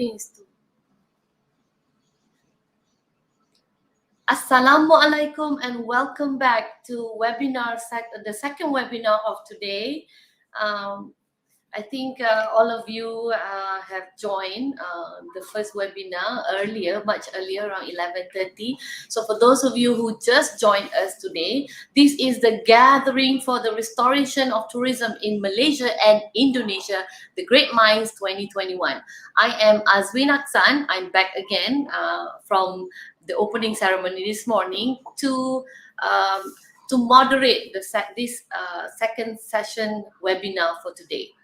Philippines too. Assalamualaikum and welcome back to the second webinar of today. I think all of you have joined the first webinar much earlier, around 11:30. So for those of you who just joined us today, this is the gathering for the restoration of tourism in Malaysia and Indonesia, the Great Minds 2021. I am Azwin Aksan. I'm back again from the opening ceremony this morning to moderate this second session webinar for today.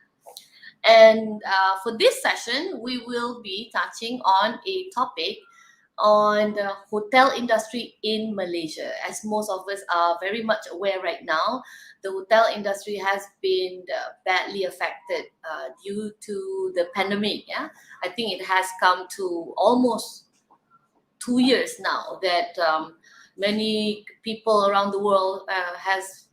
And for this session, we will be touching on a topic on the hotel industry in Malaysia. As most of us are very much aware right now, the hotel industry has been badly affected due to the pandemic. Yeah, I think it has come to almost 2 years now that many people around the world has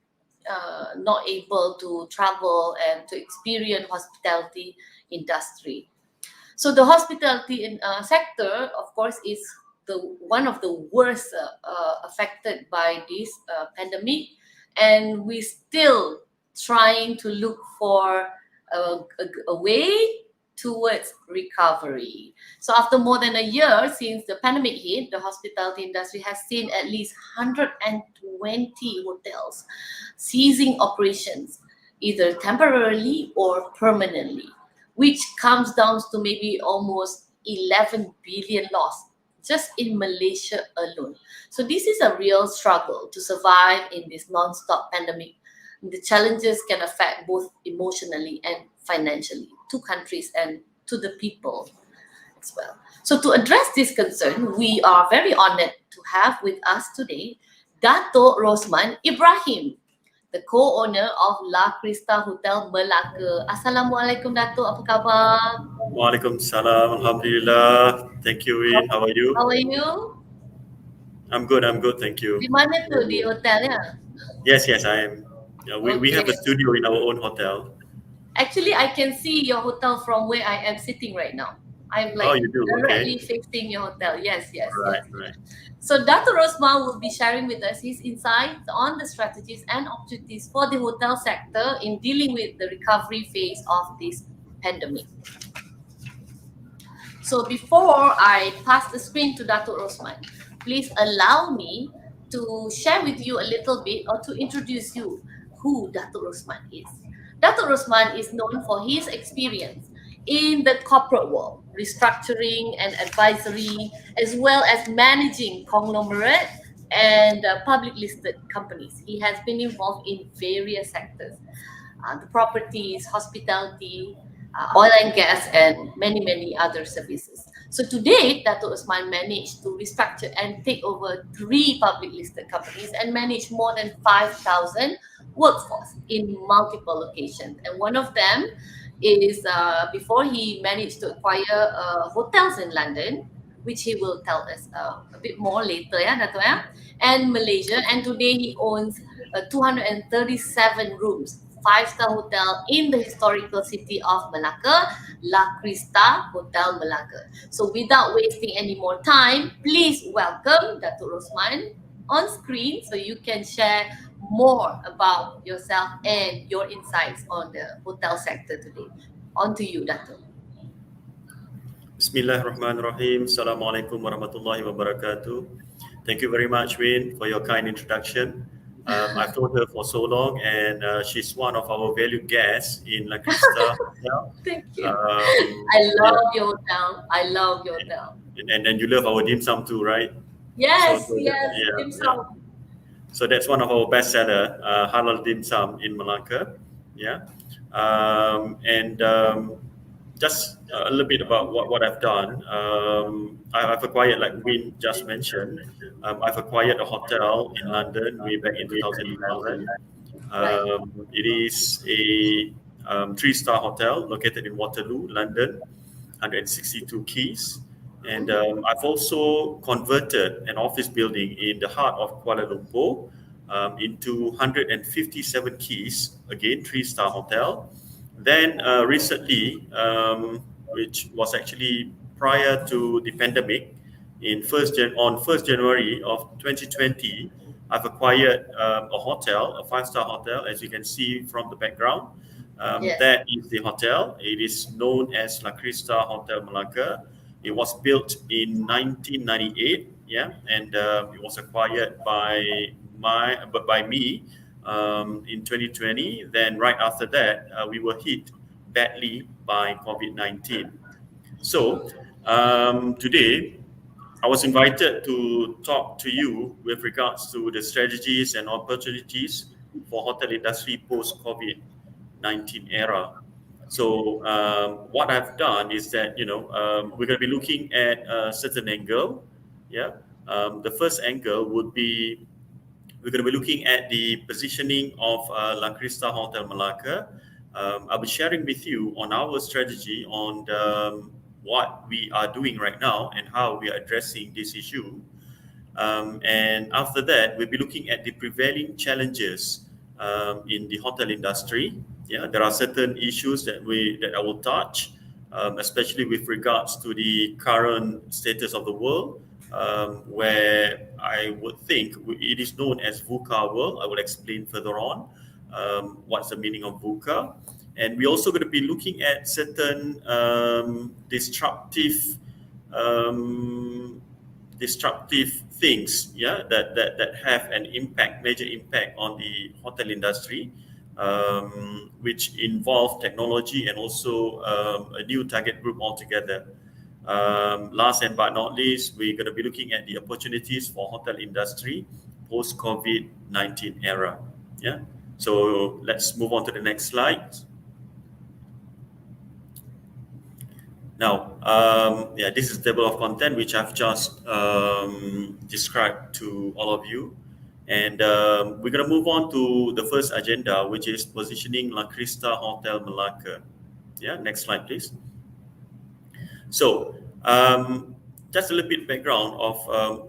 not able to travel and to experience hospitality industry. So the hospitality sector, of course, is one of the worst affected by this pandemic, and we still trying to look for a way towards recovery. So after more than a year since the pandemic hit, the hospitality industry has seen at least 120 hotels ceasing operations, either temporarily or permanently, which comes down to maybe almost 11 billion loss just in Malaysia alone. So this is a real struggle to survive in this non-stop pandemic. The challenges can affect both emotionally and financially to countries and to the people as well. So to address this concern, we are very honored to have with us today Dato Rosthman Ibrahim, the co-owner of LaCrista Hotel Melaka. Assalamualaikum Dato, apa khabar? Waalaikumsalam, Alhamdulillah. Thank you, Win. How are you? How are you? I'm good, thank you. Di mana tu di hotelnya? Yes, I am. Yeah, we have a studio in our own hotel. Actually, I can see your hotel from where I am sitting right now. I'm like you do? directly Okay. facing your hotel. Yes. Right. So Dato Rosthman will be sharing with us his insights on the strategies and opportunities for the hotel sector in dealing with the recovery phase of this pandemic. So before I pass the screen to Dato Rosthman, please allow me to share with you a little bit or to introduce you who Dato Rosthman is. Dato Rosthman is known for his experience in the corporate world, restructuring and advisory, as well as managing conglomerate and public listed companies. He has been involved in various sectors, the properties, hospitality, oil and gas, and many other services. So to date, Dato Rosthman managed to restructure and take over 3 public listed companies and manage more than 5,000 workforce in multiple locations. And one of them is before he managed to acquire hotels in London, which he will tell us a bit more later, Dato, and Malaysia. And today he owns 237 rooms, 5-star hotel in the historical city of Melaka, LaCrista Hotel Melaka. So without wasting any more time, please welcome Dato Rosthman on screen so you can share more about yourself and your insights on the hotel sector today. On to you, Dato. Bismillahirrahmanirrahim. Assalamualaikum warahmatullahi wabarakatuh. Thank you very much, Win, for your kind introduction. I've known her for so long, and she's one of our valued guests in LaCrista Hotel. Thank you. I love your hotel. And you love our dim sum too, right? Yes, dim sum. So that's one of our best seller, halal dim sum in Melaka. Just a little bit about what I've done. I've acquired, like Win just mentioned, I've acquired a hotel in London way back in 2011. It is a 3-star hotel located in Waterloo, London, 162 keys. And I've also converted an office building in the heart of Kuala Lumpur into 157 keys, again 3-star hotel. Then recently, which was actually prior to the pandemic, on 1st January of 2020, I've acquired a hotel, a five-star hotel, as you can see from the background. Yes. That is the hotel. It is known as LaCrista Hotel Melaka. It was built in 1998, yeah, and it was acquired by me in 2020. Then right after that, we were hit badly by COVID-19. So today, I was invited to talk to you with regards to the strategies and opportunities for hotel industry post COVID-19 era. So what I've done is that we're going to be looking at a certain angle. Yeah, the first angle would be we're going to be looking at the positioning of LaCrista Hotel Melaka. I'll be sharing with you on our strategy on what we are doing right now and how we are addressing this issue. And after that, we'll be looking at the prevailing challenges in the hotel industry. Yeah, there are certain issues that I will touch, especially with regards to the current status of the world, where I would think it is known as VUCA world. I will explain further on what's the meaning of VUCA. And we're also going to be looking at certain um, disruptive things, yeah, that have an impact, major impact on the hotel industry, which involve technology and also a new target group altogether. Last and but not least, we're going to be looking at the opportunities for hotel industry post COVID-19 era. Yeah. So let's move on to the next slide. Now, yeah, this is the table of content which I've just described to all of you. And we're going to move on to the first agenda, which is positioning LaCrista Hotel Melaka. Yeah, next slide, please. So, just a little bit background of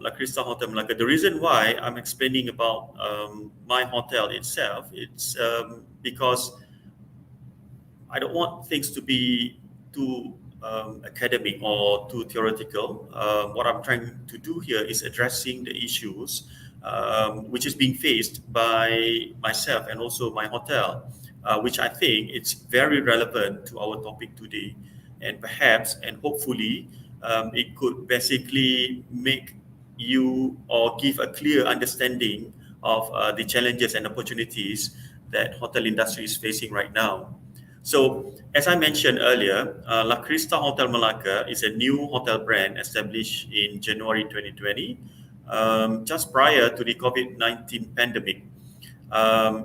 LaCrista Hotel Melaka. The reason why I'm explaining about my hotel itself, it's because I don't want things to be too academic or too theoretical. What I'm trying to do here is addressing the issues which is being faced by myself and also my hotel, which I think it's very relevant to our topic today. And perhaps and hopefully it could basically make you or give a clear understanding of the challenges and opportunities that hotel industry is facing right now. So, as I mentioned earlier, LaCrista Hotel Melaka is a new hotel brand established in January 2020, just prior to the COVID-19 pandemic.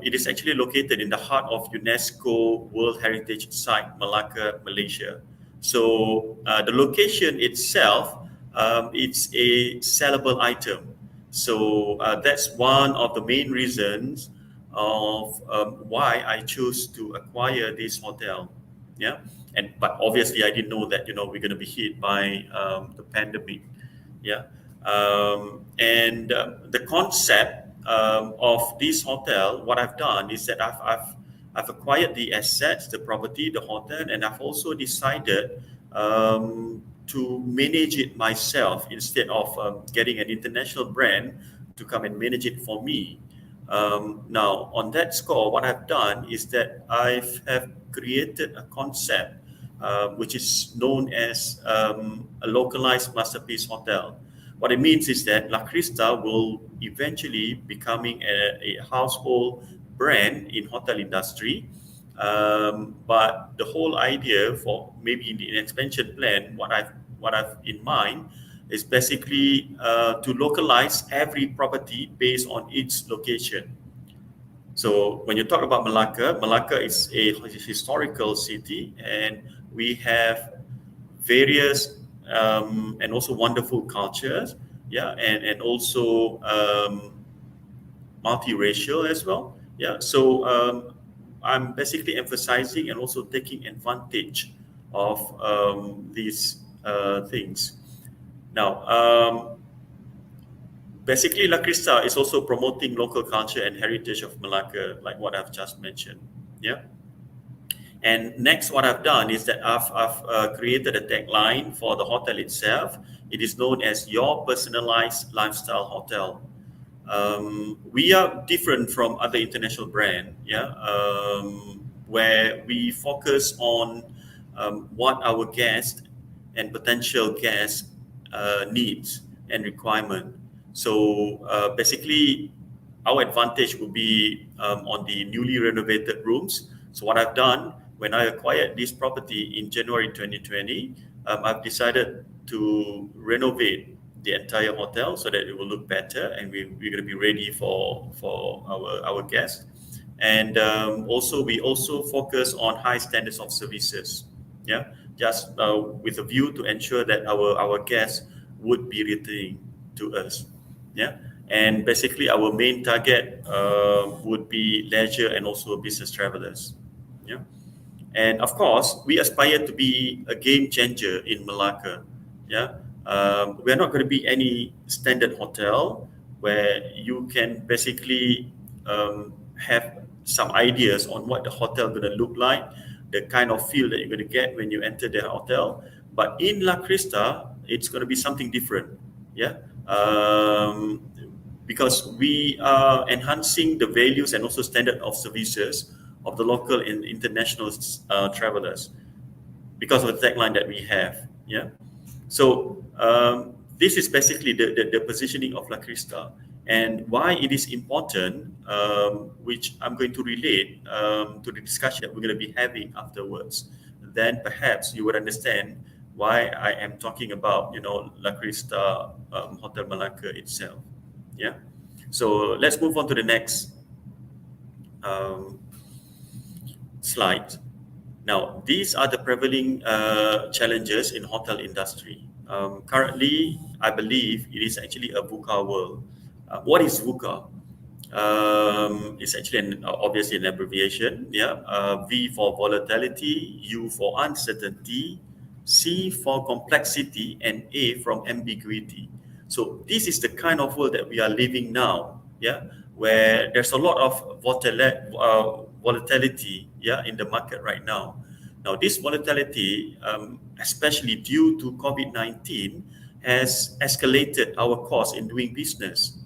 It is actually located in the heart of UNESCO World Heritage Site, Melaka, Malaysia. So, the location itself, it's a sellable item. So, that's one of the main reasons of why I chose to acquire this hotel. Yeah, but obviously I didn't know that we're going to be hit by the pandemic. Yeah, and the concept of this hotel, what I've done is that I've acquired the assets, the property, the hotel, and I've also decided to manage it myself instead of getting an international brand to come and manage it for me. Now, on that score, what I've done is that I have created a concept which is known as a localized masterpiece hotel. What it means is that LaCrista will eventually becoming a household brand in hotel industry. But the whole idea for maybe in the expansion plan, what I've in mind is basically to localize every property based on its location. So when you talk about Melaka, Melaka is a historical city, and we have various and also wonderful cultures, yeah, and also multiracial as well, yeah. So I'm basically emphasizing and also taking advantage of these things. Now, basically, LaCrista is also promoting local culture and heritage of Melaka, like what I've just mentioned. Yeah. And next, what I've done is that I've created a tagline for the hotel itself. It is known as Your Personalized Lifestyle Hotel. We are different from other international brand, yeah, where we focus on what our guests and potential guests needs and requirement. So basically, our advantage would be on the newly renovated rooms. So what I've done when I acquired this property in January 2020, I've decided to renovate the entire hotel so that it will look better, and we're going to be ready for our guests. And also we also focus on high standards of services. Yeah, just with a view to ensure that our guests would be returning to us. Yeah, and basically our main target would be leisure and also business travelers. Yeah, and of course we aspire to be a game changer in Malacca. Yeah, we're not going to be any standard hotel where you can basically have some ideas on what the hotel going to look like, the kind of feel that you're going to get when you enter the hotel. But in LaCrista, it's going to be something different. Yeah, because we are enhancing the values and also standard of services of the local and international travelers because of the tagline that we have. Yeah. So this is basically the positioning of LaCrista, and why it is important, which I'm going to relate to the discussion that we're going to be having afterwards. Then perhaps you would understand why I am talking about LaCrista Hotel Malacca itself. Yeah. So let's move on to the next um, slide. Now, these are the prevailing challenges in hotel industry. Currently, I believe it is actually a VUCA world. What is VUCA? It's actually obviously an abbreviation. Yeah, V for volatility, U for uncertainty, C for complexity, and A from ambiguity. So this is the kind of world that we are living now. Yeah, where there's a lot of volatility. Yeah, in the market right now. Now, this volatility, especially due to COVID-19, has escalated our cost in doing business,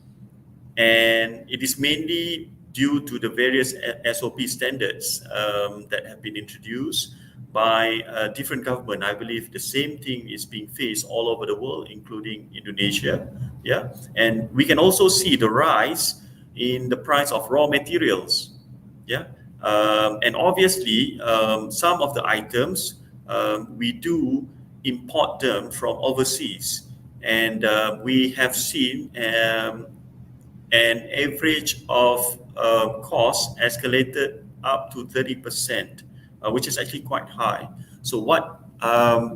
and it is mainly due to the various SOP standards that have been introduced by different government. I believe the same thing is being faced all over the world, including Indonesia. Yeah, and we can also see the rise in the price of raw materials. Yeah, and obviously some of the items we do import them from overseas, and we have seen an average of cost escalated up to 30%, which is actually quite high. So what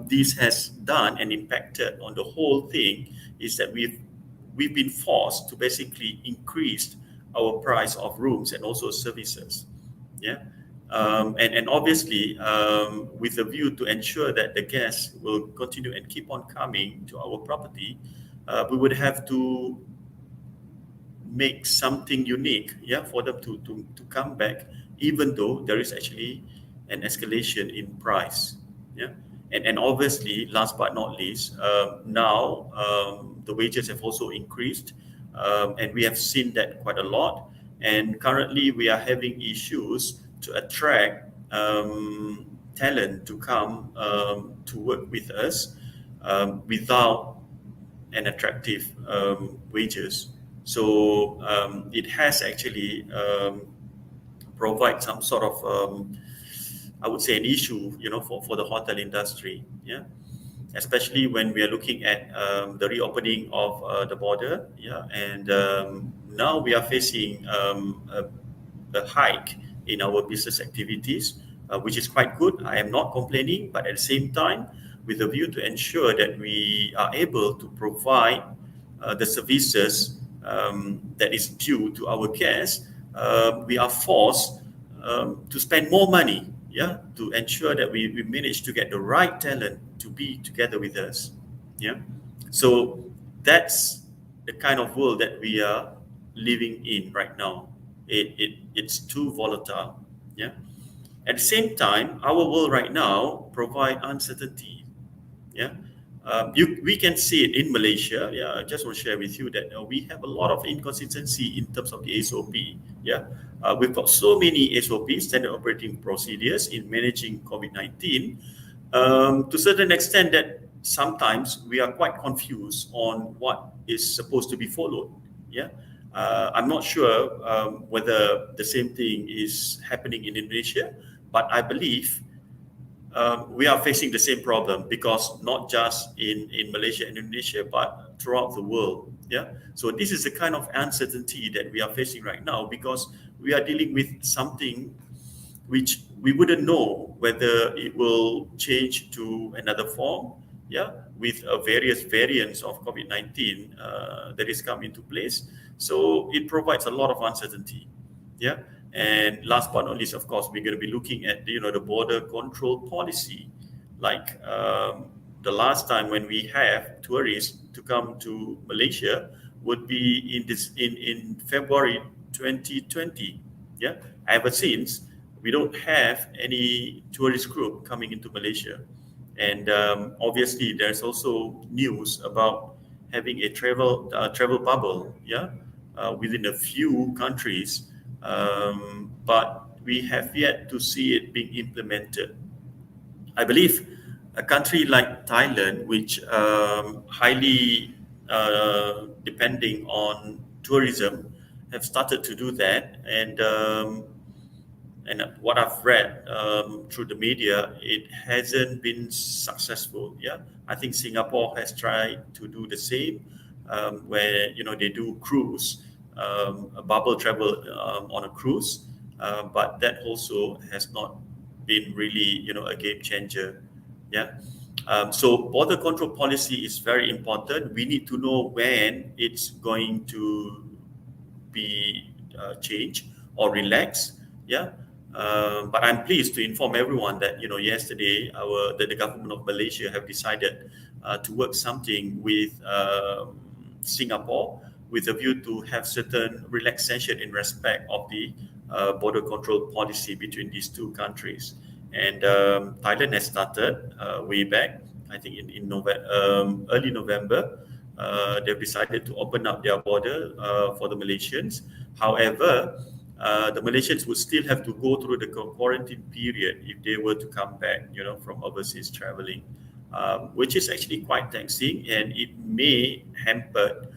this has done and impacted on the whole thing is that we've been forced to basically increase our price of rooms and also services. Yeah. And obviously, with a view to ensure that the guests will continue and keep on coming to our property, we would have to make something unique, yeah, for them to come back, even though there is actually an escalation in price. Yeah. And obviously, last but not least, now the wages have also increased, and we have seen that quite a lot. And currently, we are having issues to attract talent to come to work with us without an attractive wages. So it has actually provide some sort of I would say an issue, for the hotel industry. Yeah, especially when we are looking at the reopening of the border. Yeah, and now we are facing a hike in our business activities, which is quite good. I am not complaining, but at the same time, with a view to ensure that we are able to provide the services that is due to our guests, we are forced to spend more money, yeah, to ensure that we manage to get the right talent to be together with us. Yeah, so that's the kind of world that we are living in right now. It's too volatile. Yeah. At the same time, our world right now provide uncertainty. Yeah, we can see it in Malaysia. Yeah, I just want to share with you that we have a lot of inconsistency in terms of the SOP. Yeah, we've got so many SOPs, standard operating procedures, in managing COVID-19, to a certain extent that sometimes we are quite confused on what is supposed to be followed. Yeah, I'm not sure whether the same thing is happening in Indonesia, but I believe we are facing the same problem, because not just in Malaysia and Indonesia, but throughout the world. Yeah. So this is the kind of uncertainty that we are facing right now, because we are dealing with something which we wouldn't know whether it will change to another form. Yeah, with various variants of COVID-19 that is come into place. So it provides a lot of uncertainty. Yeah. And last but not least, of course, we're going to be looking at the border control policy. Like the last time when we have tourists to come to Malaysia would be in February 2020. Yeah. Ever since, we don't have any tourist group coming into Malaysia. And obviously, there's also news about having a travel bubble, yeah, within a few countries, but we have yet to see it being implemented. I believe a country like Thailand, which highly depending on tourism, have started to do that, and what I've read through the media, it hasn't been successful. Yeah, I think Singapore has tried to do the same, where they do cruise, a bubble travel on a cruise, but that also has not been really a game changer. Yeah. So border control policy is very important. We need to know when it's going to be changed or relaxed. Yeah. But I'm pleased to inform everyone that yesterday the government of Malaysia have decided to work something with Singapore, with a view to have certain relaxation in respect of the border control policy between these two countries. And Thailand has started way back, I think in early November. They've decided to open up their border for the Malaysians. However, the Malaysians would still have to go through the quarantine period if they were to come back, from overseas traveling, which is actually quite taxing, and it may hamper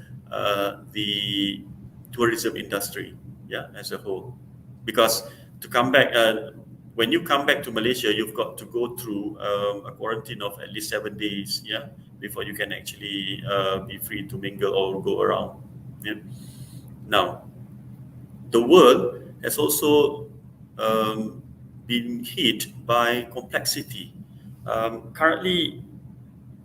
the tourism industry, yeah, as a whole. Because to come back, when you come back to Malaysia, you've got to go through a quarantine of at least 7 days, yeah, before you can actually be free to mingle or go around. Yeah. Now, the world has also been hit by complexity. Currently,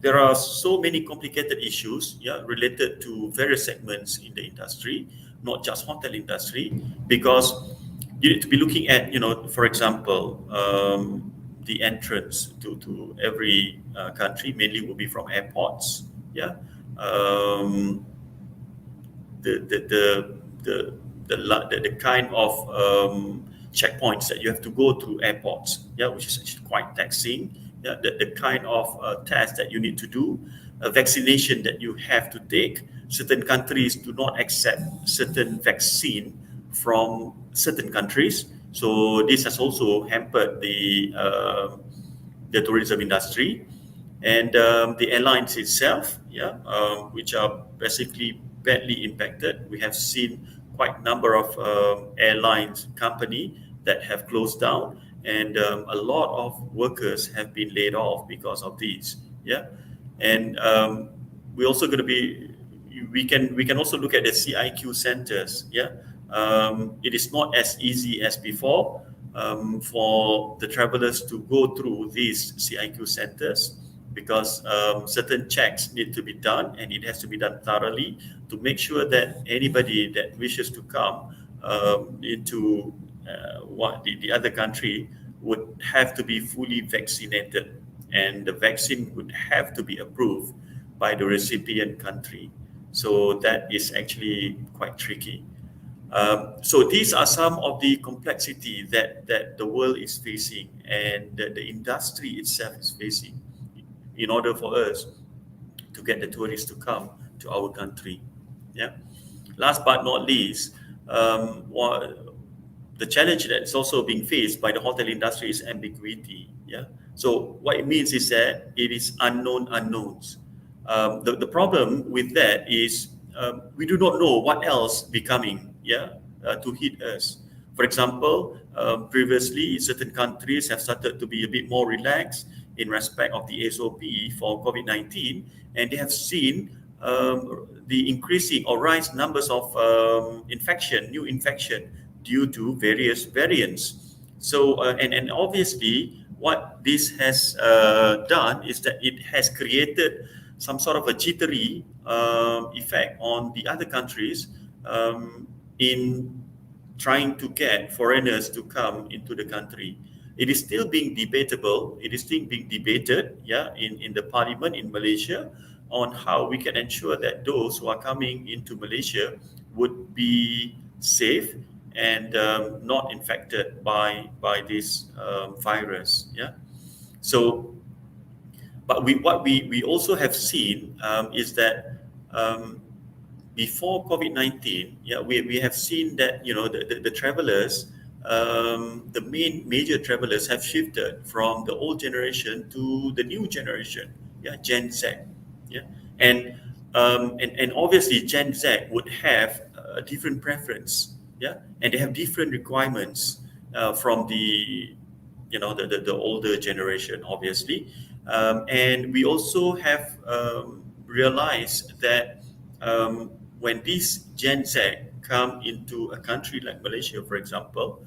there are so many complicated issues, yeah, related to various segments in the industry, not just hotel industry, because you need to be looking at, for example, the entrance to every country mainly will be from airports. Yeah. the the the the kind of checkpoints that you have to go through airports, yeah, which is actually quite taxing. Yeah, the kind of test that you need to do, a vaccination that you have to take. Certain countries do not accept certain vaccine from certain countries, so this has also hampered the tourism industry. And the airlines itself, yeah, which are basically badly impacted. We have seen quite a number of airlines company that have closed down, and a lot of workers have been laid off because of these. Yeah, and we're also going to be. We can also look at the CIQ centers. Yeah, it is not as easy as before for the travelers to go through these CIQ centers, because certain checks need to be done, and it has to be done thoroughly to make sure that anybody that wishes to come into the other country would have to be fully vaccinated, and the vaccine would have to be approved by the recipient country. So that is actually quite tricky. So these are some of the complexity that the world is facing and that the industry itself is facing in order for us to get the tourists to come to our country. Yeah. Last but not least, the challenge that's also being faced by the hotel industry is ambiguity. Yeah. So what it means is that it is unknown unknowns. The problem with that is we do not know what else be coming. Yeah, to hit us. For example, previously certain countries have started to be a bit more relaxed in respect of the SOP for COVID-19, and they have seen the increasing or rise numbers of new infection due to various variants. So, and obviously, what this has done is that it has created some sort of a jittery effect on the other countries in trying to get foreigners to come into the country. It is still being debatable. It is still being debated, yeah, in the parliament in Malaysia on how we can ensure that those who are coming into Malaysia would be safe and not infected by this virus. Yeah. So, but we also have seen is that before COVID-19, yeah, we have seen that the travelers, the major travelers have shifted from the old generation to the new generation, yeah, Gen Z, yeah, and obviously Gen Z would have a different preference, yeah, and they have different requirements from the older generation, obviously, and we also have realized that when these Gen Z come into a country like Malaysia, for example,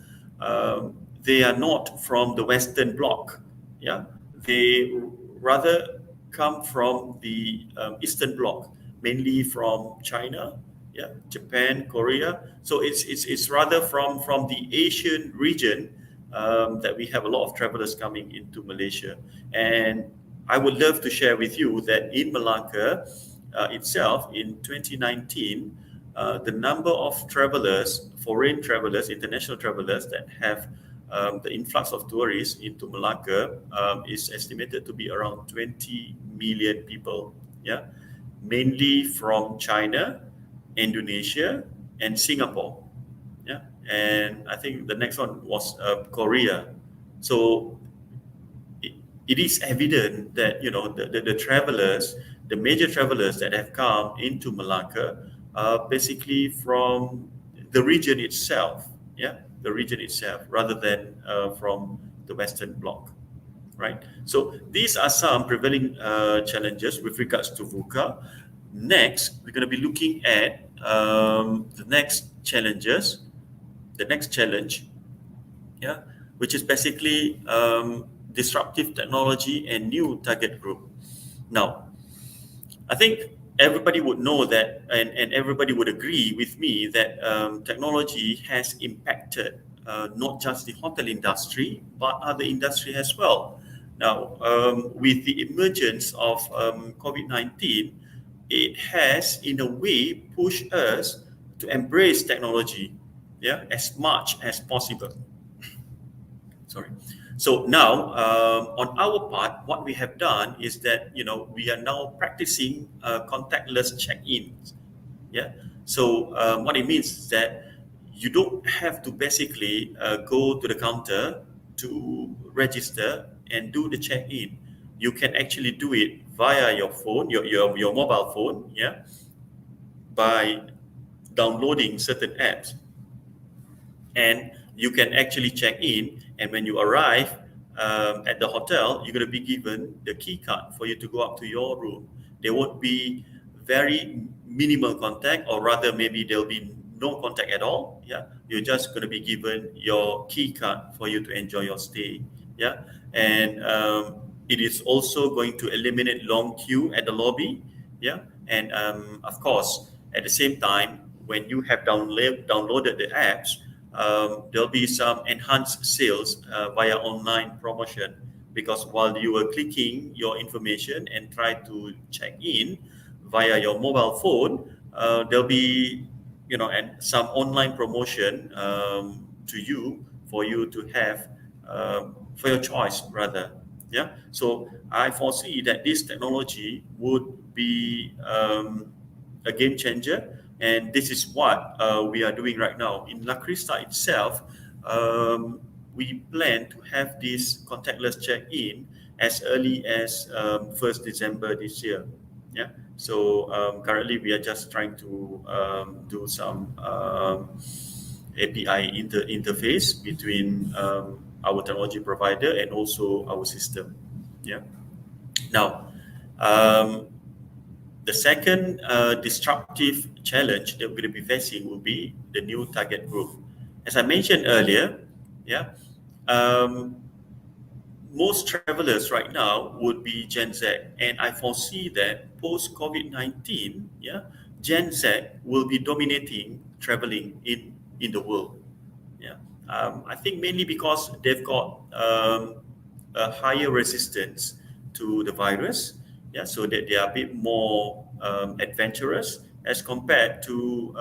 they are not from the Western Bloc. Yeah, they rather come from the Eastern Bloc, mainly from China, yeah, Japan, Korea. So it's rather from the Asian region that we have a lot of travelers coming into Malaysia. And I would love to share with you that in Melaka itself, in 2019, the number of travelers, foreign travelers, international travelers that have the influx of tourists into Melaka is estimated to be around 20 million people. Yeah, mainly from China, Indonesia, and Singapore. Yeah, and I think the next one was Korea. So it is evident that the travelers, the major travelers that have come into Malacca are basically from the region itself, yeah, the region itself, rather than from the Western Bloc, right? So these are some prevailing challenges with regards to VUCA. Next, we're going to be looking at the next challenges, the next challenge, yeah, which is basically disruptive technology and new target group. Now, I think everybody would know that, and everybody would agree with me that technology has impacted not just the hotel industry, but other industry as well. Now, with the emergence of COVID-19, it has, in a way, pushed us to embrace technology, yeah, as much as possible. Sorry. So now, on our part, what we have done is that we are now practicing contactless check-ins. Yeah. So what it means is that you don't have to basically go to the counter to register and do the check-in. You can actually do it via your phone, your mobile phone. Yeah. By downloading certain apps, and you can actually check in, and when you arrive at the hotel, you're going to be given the key card for you to go up to your room. There won't be very minimal contact, or rather maybe there'll be no contact at all. Yeah, you're just going to be given your key card for you to enjoy your stay. Yeah, and it is also going to eliminate long queue at the lobby. Yeah, and of course, at the same time, when you have downloaded the apps, there'll be some enhanced sales via online promotion, because while you are clicking your information and try to check in via your mobile phone, there'll be and some online promotion to you for you to have for your choice rather. Yeah. So I foresee that this technology would be a game changer, and this is what we are doing right now in LaCrista itself. Um, we plan to have this contactless check-in as early as 1st December this year. Yeah. So currently we are just trying to do some API interface between our technology provider and also our system. Yeah. Now, the second disruptive challenge that we're going to be facing will be the new target group. As I mentioned earlier, yeah, um, most travelers right now would be Gen Z, and I foresee that post COVID-19, yeah, Gen Z will be dominating traveling in the world. Yeah, I think mainly because they've got a higher resistance to the virus. Yeah, so that they are a bit more adventurous as compared to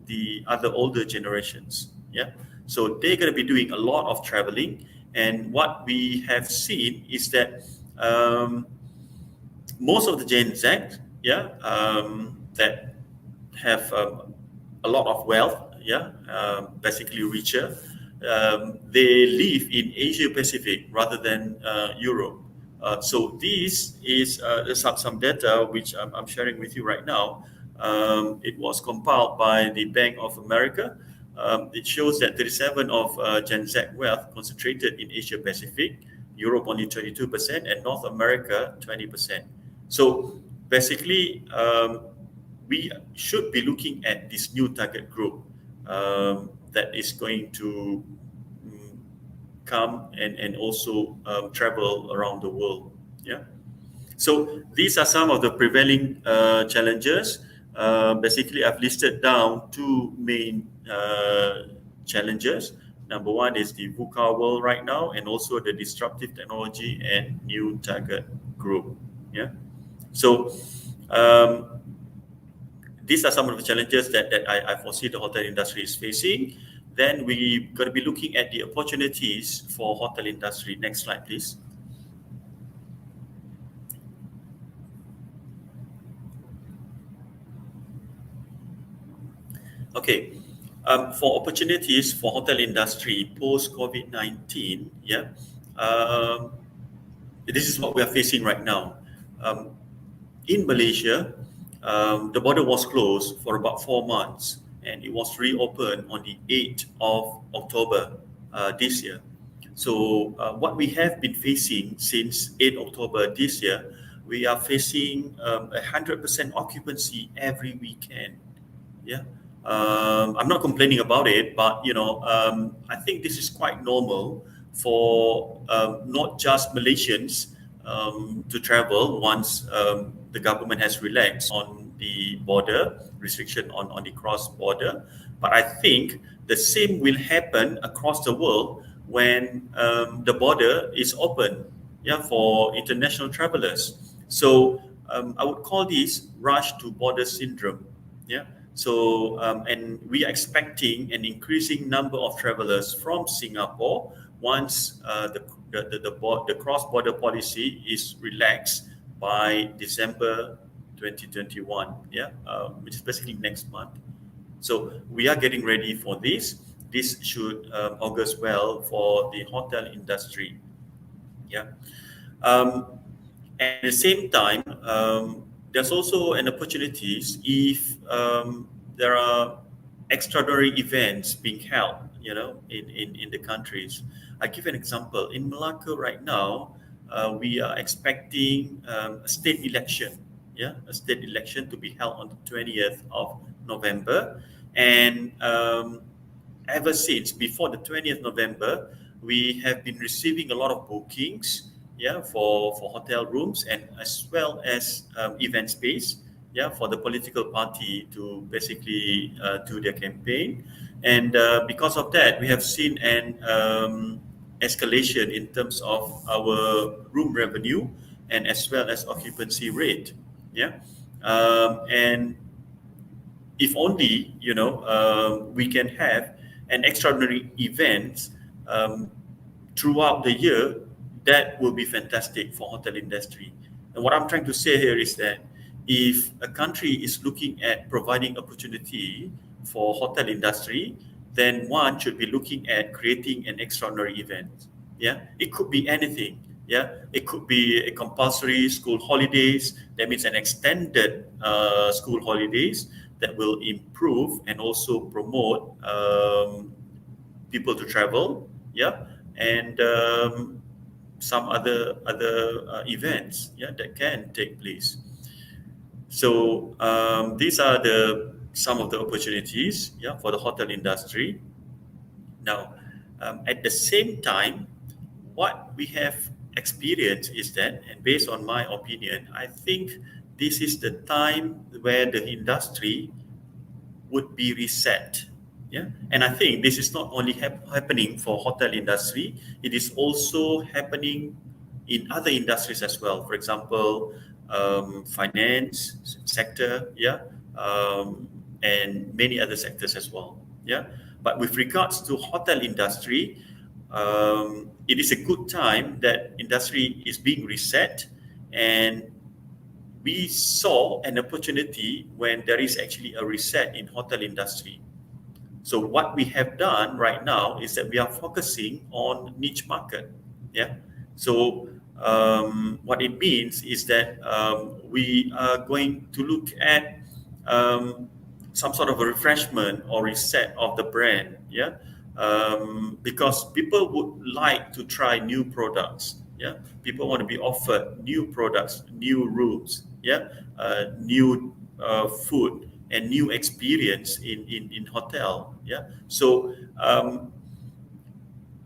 the other older generations. Yeah, so they're going to be doing a lot of traveling, and what we have seen is that um, most of the Gen Z, yeah, that have a lot of wealth, yeah, basically richer. They live in Asia Pacific rather than Europe. So this is some data which I'm sharing with you right now. It was compiled by the Bank of America. It shows that 37 of Gen Z wealth concentrated in Asia Pacific, Europe only 22%, and North America 20%. So basically, we should be looking at this new target group that is going to come and also travel around the world. Yeah. So these are some of the prevailing challenges. Basically, I've listed down two main challenges. Number one is the VUCA world right now, and also the disruptive technology and new target group. Yeah. So these are some of the challenges that I foresee the hotel industry is facing. Then we're going to be looking at the opportunities for hotel industry. Next slide, please. Okay, for opportunities for hotel industry post COVID-19, yeah, um, this is what we are facing right now. Um, in Malaysia, the border was closed for about 4 months, and it was reopened on the 8th of October this year. So what we have been facing since 8 October this year, we are facing 100% occupancy every weekend. Yeah. I'm not complaining about it, but I think this is quite normal for not just Malaysians to travel once the government has relaxed on the border restriction on the cross border. But I think the same will happen across the world when the border is open, yeah, for international travelers. So I would call this rush to border syndrome. Yeah. So, and we are expecting an increasing number of travelers from Singapore once the cross-border policy is relaxed by December 2021, yeah, which is basically next month. So we are getting ready for this. This should augurs well for the hotel industry. Yeah. Um, at the same time, there's also an opportunities if there are extraordinary events being held, in the countries. I give an example. In Melaka right now, we are expecting a state election, yeah, a state election to be held on the 20th of November. And ever since before the 20th November, we have been receiving a lot of bookings, yeah, for hotel rooms and as well as event space, yeah, for the political party to basically do their campaign. And because of that, we have seen an escalation in terms of our room revenue and as well as occupancy rate. Yeah. And if only we can have an extraordinary event throughout the year, that will be fantastic for hotel industry. And what I'm trying to say here is that if a country is looking at providing opportunity for hotel industry, then one should be looking at creating an extraordinary event. Yeah, it could be anything. Yeah, it could be a compulsory school holidays. That means an extended school holidays that will improve and also promote people to travel. Yeah, and some other events, yeah, that can take place. So these are the some of the opportunities, yeah, for the hotel industry. Now, at the same time, what we have experienced is that, and based on my opinion, I think this is the time where the industry would be reset. Yeah, and I think this is not only happening for hotel industry; it is also happening in other industries as well. For example, finance sector, yeah, and many other sectors as well. Yeah, but with regards to hotel industry, it is a good time that industry is being reset, and we saw an opportunity when there is actually a reset in hotel industry. So what we have done right now is that we are focusing on niche market. Yeah. So what it means is that we are going to look at um, some sort of a refreshment or reset of the brand. Yeah. Because people would like to try new products. Yeah. People want to be offered new products, new rooms. Yeah. New food and new experience in hotel. Yeah. So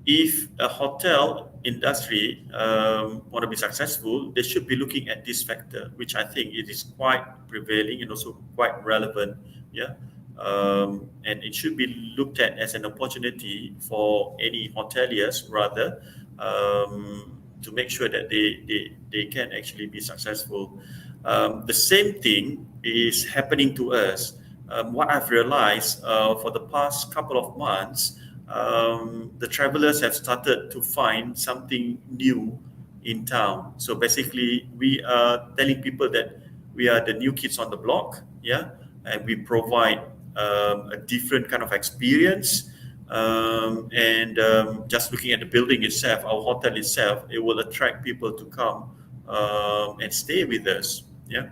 if a hotel industry want to be successful, they should be looking at this factor, which I think it is quite prevailing and also quite relevant. Yeah. And it should be looked at as an opportunity for any hoteliers rather, to make sure that they can actually be successful. The same thing is happening to us. What I've realized for the past couple of months, the travelers have started to find something new in town. So basically, we are telling people that we are the new kids on the block, yeah, and we provide a different kind of experience. And just looking at the building itself, our hotel itself, it will attract people to come and stay with us. Yeah.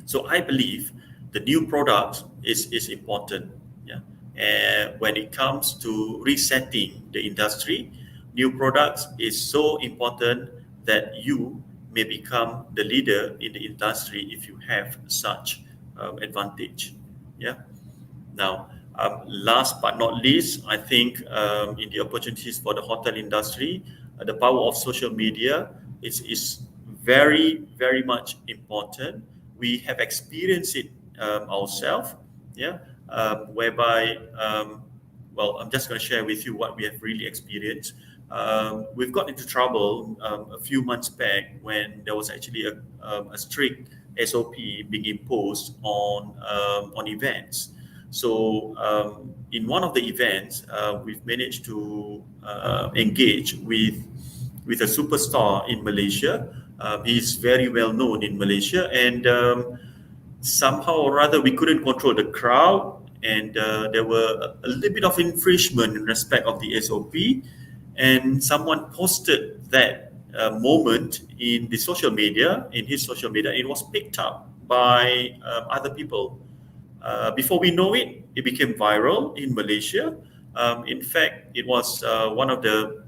So I believe the new product is important. Yeah. And when it comes to resetting the industry, new products is so important that you may become the leader in the industry if you have such advantage. Yeah. Now, last but not least, I think in the opportunities for the hotel industry, the power of social media is very, very much important. We have experienced it ourselves, yeah, whereby, well, I'm just going to share with you what we have really experienced. We've got into trouble a few months back when there was actually a strict SOP being imposed on events. So in one of the events, we've managed to engage with a superstar in Malaysia. He's very well known in Malaysia, and somehow or rather we couldn't control the crowd, and there were a little bit of infringement in respect of the SOP, and someone posted that moment in the social media, in his social media. It was picked up by other people. Before we know it, it became viral in Malaysia. In fact, it was one of the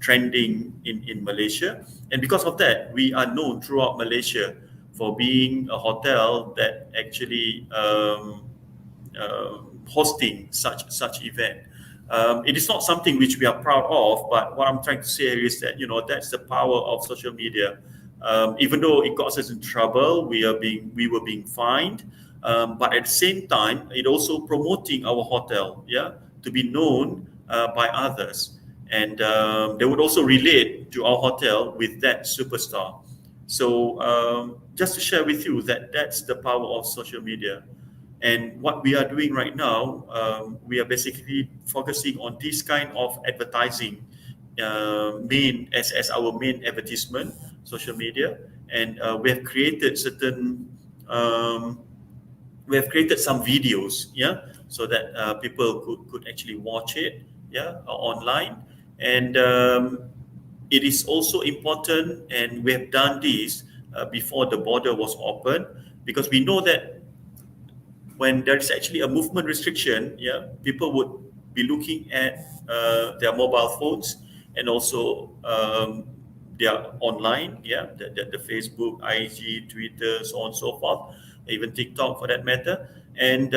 trending in Malaysia. And because of that, we are known throughout Malaysia for being a hotel that actually hosting such event. It is not something which we are proud of, but what I'm trying to say is that that's the power of social media. Even though it got us in trouble, we were being fined, but at the same time, it also promoting our hotel, yeah, to be known by others, and they would also relate to our hotel with that superstar. So just to share with you that that's the power of social media. And what we are doing right now, we are basically focusing on this kind of advertising main as our main advertisement, social media, and we have created certain um, we have created some videos, yeah, so that people could actually watch it, yeah, online. And it is also important, and we have done this before the border was open, because we know that when there is actually a movement restriction, yeah, people would be looking at their mobile phones, and also their online, yeah, the Facebook, IG, Twitter, so on and so forth, even TikTok for that matter. And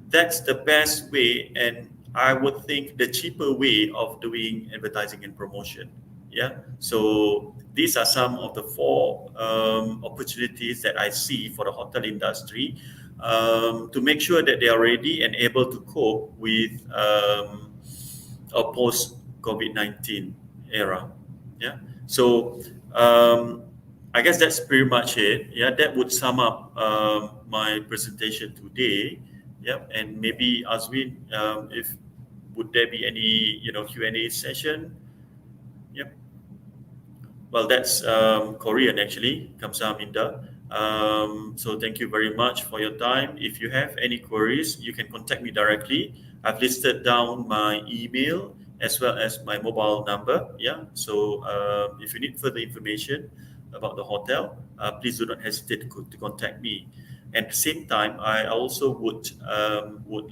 that's the best way, and I would think the cheaper way of doing advertising and promotion. Yeah. So these are some of the four opportunities that I see for the hotel industry, to make sure that they are ready and able to cope with a post COVID-19 era. Yeah. So I guess that's pretty much it. Yeah, that would sum up my presentation today. Yep, and maybe Azwin, if would there be any Q&A session? Yep. Well, that's Korean actually, Kamsahamnida. So thank you very much for your time. If you have any queries, you can contact me directly. I've listed down my email as well as my mobile number. Yeah. So if you need further information about the hotel, please do not hesitate to contact me. At the same time, I also would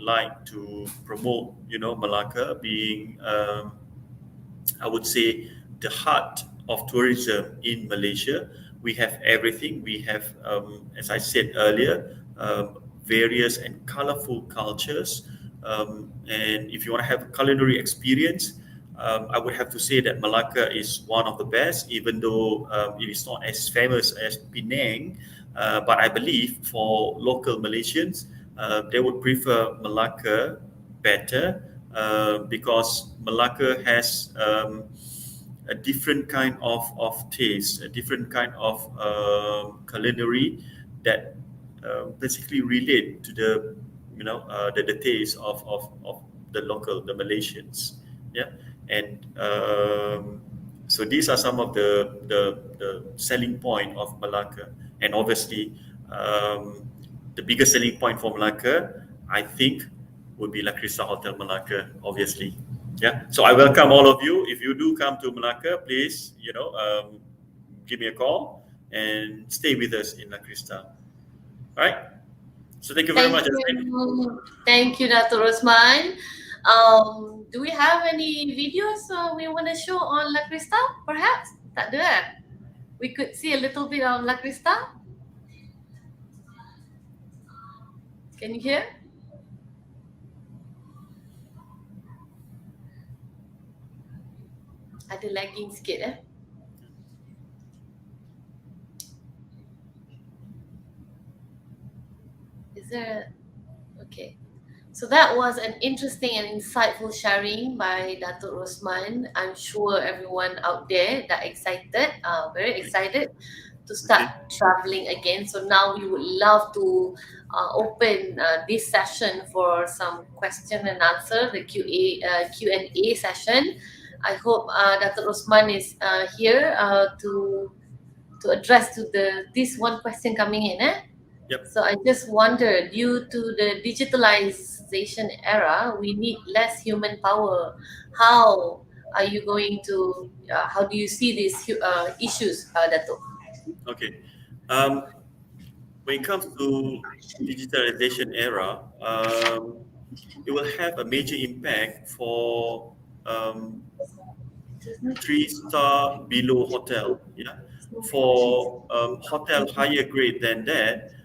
like to promote, Malacca being I would say, the heart of tourism in Malaysia. We have everything. We have, as I said earlier, various and colorful cultures. And if you want to have a culinary experience, I would have to say that Malacca is one of the best, even though it is not as famous as Penang. But I believe for local Malaysians, they would prefer Malacca better, because Malacca has a different kind of taste, a different kind of culinary that basically relate to the taste of the Malaysians. Yeah. And so these are some of the selling point of Malacca. And obviously, the biggest selling point for Malacca, I think, would be LaCrista Hotel Melaka, obviously. Yeah. So I welcome all of you. If you do come to Melaka, please, give me a call and stay with us in LaCrista. All right. So thank you very Thank much, Azny. you. Thank you, Dato Rosthman. Do we have any videos we want to show on LaCrista? Perhaps? Tak ada kan? We could see a little bit of LaCrista. Can you hear? Ada lagging sikit Is there? Okay. So that was an interesting and insightful sharing by Dato Rosthman. I'm sure everyone out there that excited, very excited to start traveling again. So now we would love to open this session for some question and answer, the Q&A session. I hope Dato Rosthman is here to address to this one question coming in. Yep. So I just wonder, due to the digitalization era, we need less human power. How are you going to? How do you see these issues, Dato? Okay. When it comes to digitalization era, it will have a major impact for three-star below hotel. Yeah. For hotel higher grade than that,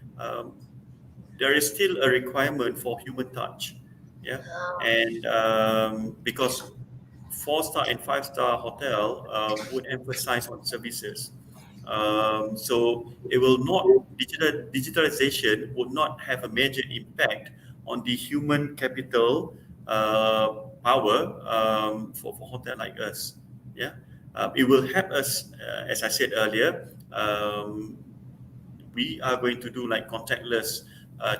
there is still a requirement for human touch. Yeah. And because four-star and five-star hotel would emphasize on services. So it will not digitalization would not have a major impact on the human capital power for hotel like us. Yeah. It will help us, as I said earlier. We are going to do like contactless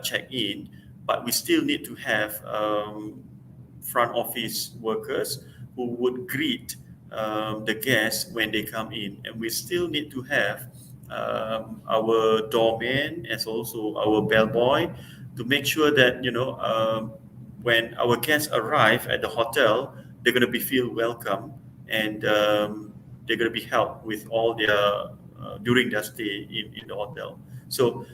check in, but we still need to have front office workers who would greet the guests when they come in, and we still need to have our doorman as also our bellboy to make sure that when our guests arrive at the hotel, they're going to be feel welcome, and they're going to be helped with all their during their stay in the hotel. So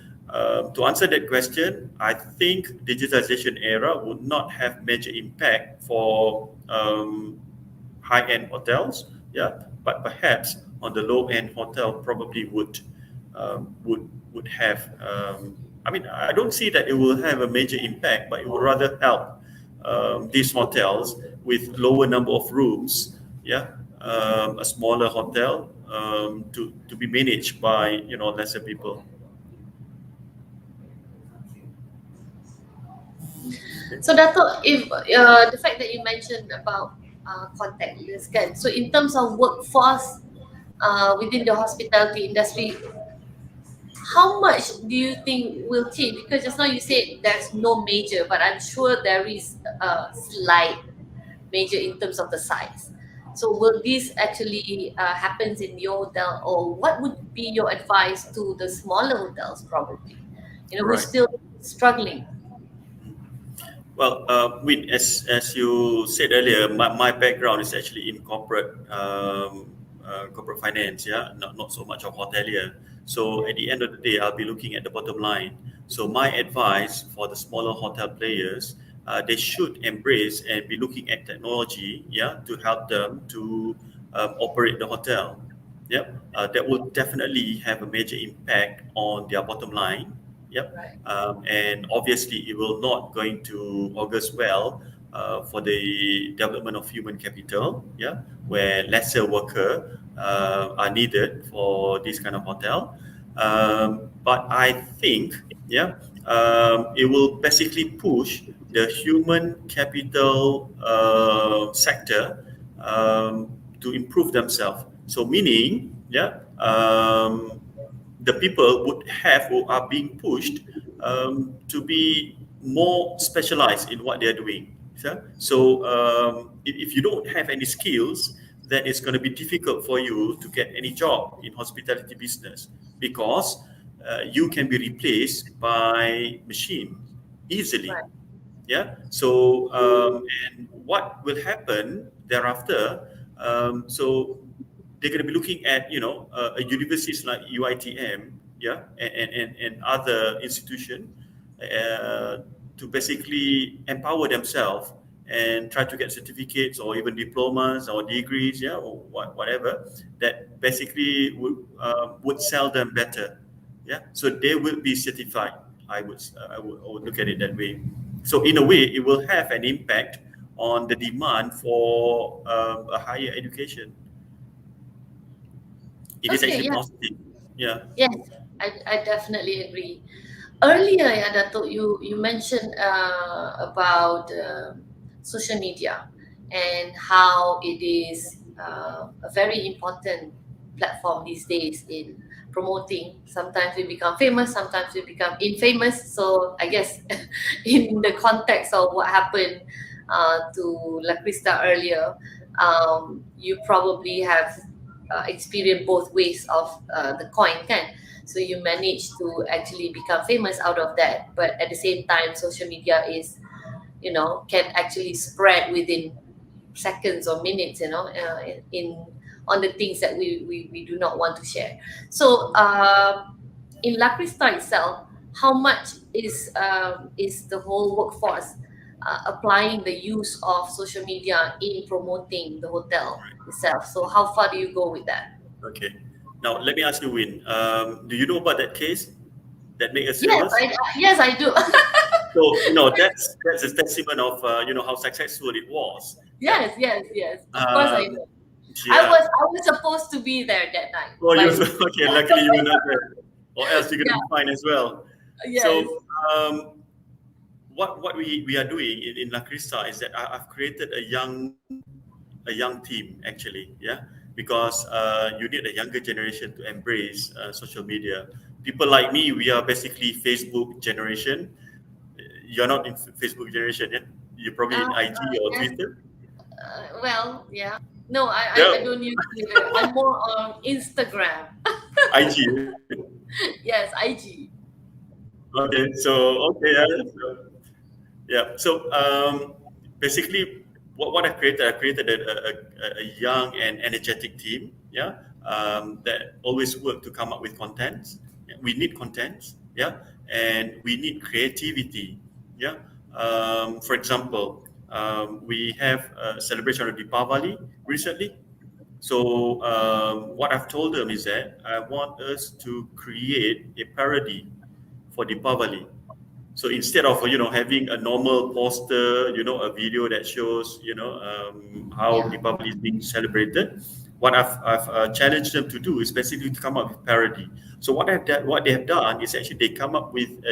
to answer that question, I think digitization era would not have major impact for high-end hotels, yeah, but perhaps on the low-end hotel probably would have. I mean, I don't see that it will have a major impact, but it will rather help these hotels with lower number of rooms, yeah, a smaller hotel to be managed by lesser people. So Dato, if the fact that you mentioned about contactless, kan? So in terms of workforce within the hospitality industry, how much do you think will change? Because just now you said there's no major, but I'm sure there is a slight major in terms of the size. So will this actually happens in your hotel, or what would be your advice to the smaller hotels, probably, who's Right. still struggling? Well, as you said earlier, my background is actually in corporate finance. Yeah, not so much of hotelier. So at the end of the day, I'll be looking at the bottom line. So my advice for the smaller hotel players, they should embrace and be looking at technology, yeah, to help them to operate the hotel. Yep, that will definitely have a major impact on their bottom line. Yep, Right. and obviously it will not going to augurs well for the development of human capital. Yeah, where lesser worker are needed for this kind of hotel. But I think, yeah, it will basically push the human capital sector to improve themselves. So meaning, yeah, the people would have or are being pushed to be more specialized in what they're doing. Yeah? So if you don't have any skills, then it's going to be difficult for you to get any job in hospitality business, because you can be replaced by machine easily. Right. Yeah. So and what will happen thereafter? So they're going to be looking at universities like UITM, yeah, and other institution to basically empower themselves and try to get certificates or even diplomas or degrees, yeah, or whatever that basically would sell them better. Yeah, so they will be certified. I would look at it that way. So in a way, it will have an impact on the demand for a higher education. It is Okay. actually Yeah. positive. Yeah. Yes, I definitely agree. Earlier, yeah, Dato, you mentioned about social media and how it is a very important platform these days in promoting. Sometimes we become famous, sometimes we become infamous. So I guess in the context of what happened to LaCrista earlier, you probably have experienced both ways of the coin, can? So you manage to actually become famous out of that, but at the same time social media is, can actually spread within seconds or minutes, in on the things that we do not want to share. So in LaCrista itself, how much is the whole workforce applying the use of social media in promoting the hotel itself? So how far do you go with that? Okay. Now let me ask you, Win. Do you know about that case that made us Yes, famous? yes, I do. So that's a testament of how successful it was. Yeah. Yes, yes, yes. Of course I Um, know. yeah. I was supposed to be there that night, Oh, you by the way. okay? Luckily, you were not there, or else you're gonna Yeah, be fine as well. yes. So, what we are doing in LaCrista is that I've created a young team actually. Yeah, because you need a younger generation to embrace social media. People like me, we are basically Facebook generation. You're not in Facebook generation, yeah? You're probably in IG or Yes. Twitter. Well, yeah. No, I No, don't use Twitter. I'm more on Instagram. IG. Yes, IG. Okay, so okay, yeah. So basically, what I created a young and energetic team. Yeah, that always work to come up with contents. We need contents. Yeah, and we need creativity. Yeah. For example, we have a celebration of Deepavali recently. So what I've told them is that I want us to create a parody for Deepavali. So instead of having a normal poster, a video that shows how Yeah. Deepavali is being celebrated, what I've challenged them to do is basically to come up with parody. So what they have done is actually they came up with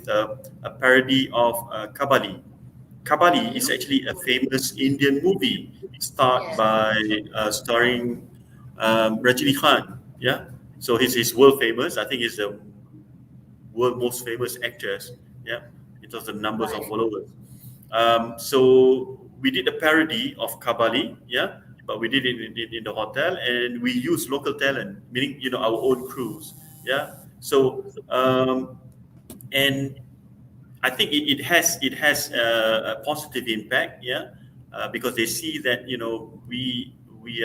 a parody of Kabali. Kabali is actually a famous Indian movie Yes. starring Rajini Khan. Yeah, so he's world famous. I think he's the world most famous actress. Yeah, in terms of numbers of Right. followers. So we did a parody of Kabali. Yeah, but we did it in the hotel, and we used local talent, meaning our own crews. Yeah, so and I think it has a positive impact, yeah, because they see that we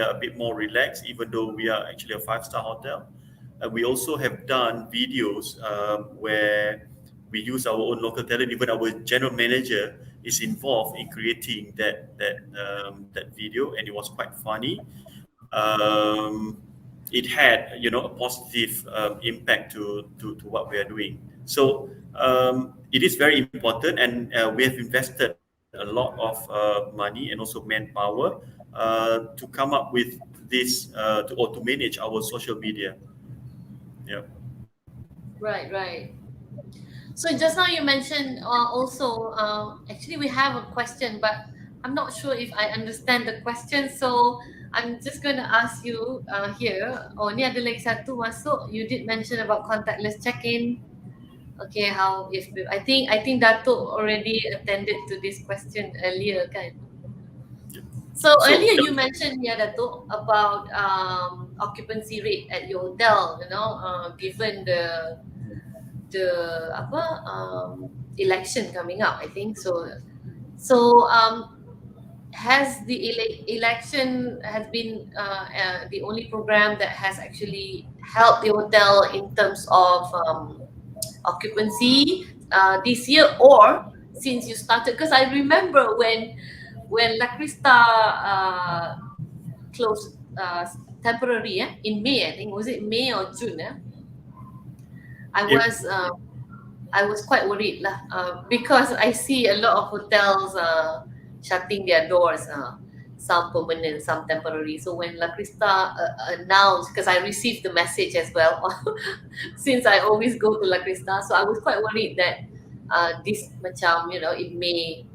are a bit more relaxed, even though we are actually a five-star hotel. We also have done videos where we use our own local talent. Even our general manager is involved in creating that video, and it was quite funny. It had a positive impact to what we are doing. So it is very important, and we have invested a lot of money and also manpower to come up with this to manage our social media. Yeah. Right, right. So just now you mentioned also, actually we have a question, but I'm not sure if I understand the question. So I'm just going to ask you here. Oh, ni ada lagi satu masuk. You did mention about contactless check-in. Okay, how if I think Dato already attended to this question earlier, kan? Yeah. So So earlier you mentioned, yeah, Dato, about occupancy rate at your hotel. Given the apa election coming up, I think so. So has the election has been the only program that has actually helped the hotel in terms of occupancy this year, or since you started? Because I remember when LaCrista closed temporary, in May, I think, was it May or June? I if was I was quite worried lah, because I see a lot of hotels shutting their doors, some permanent, some temporary. So when LaCrista announced, because I received the message as well, since I always go to LaCrista, so I was quite worried that this macam, it may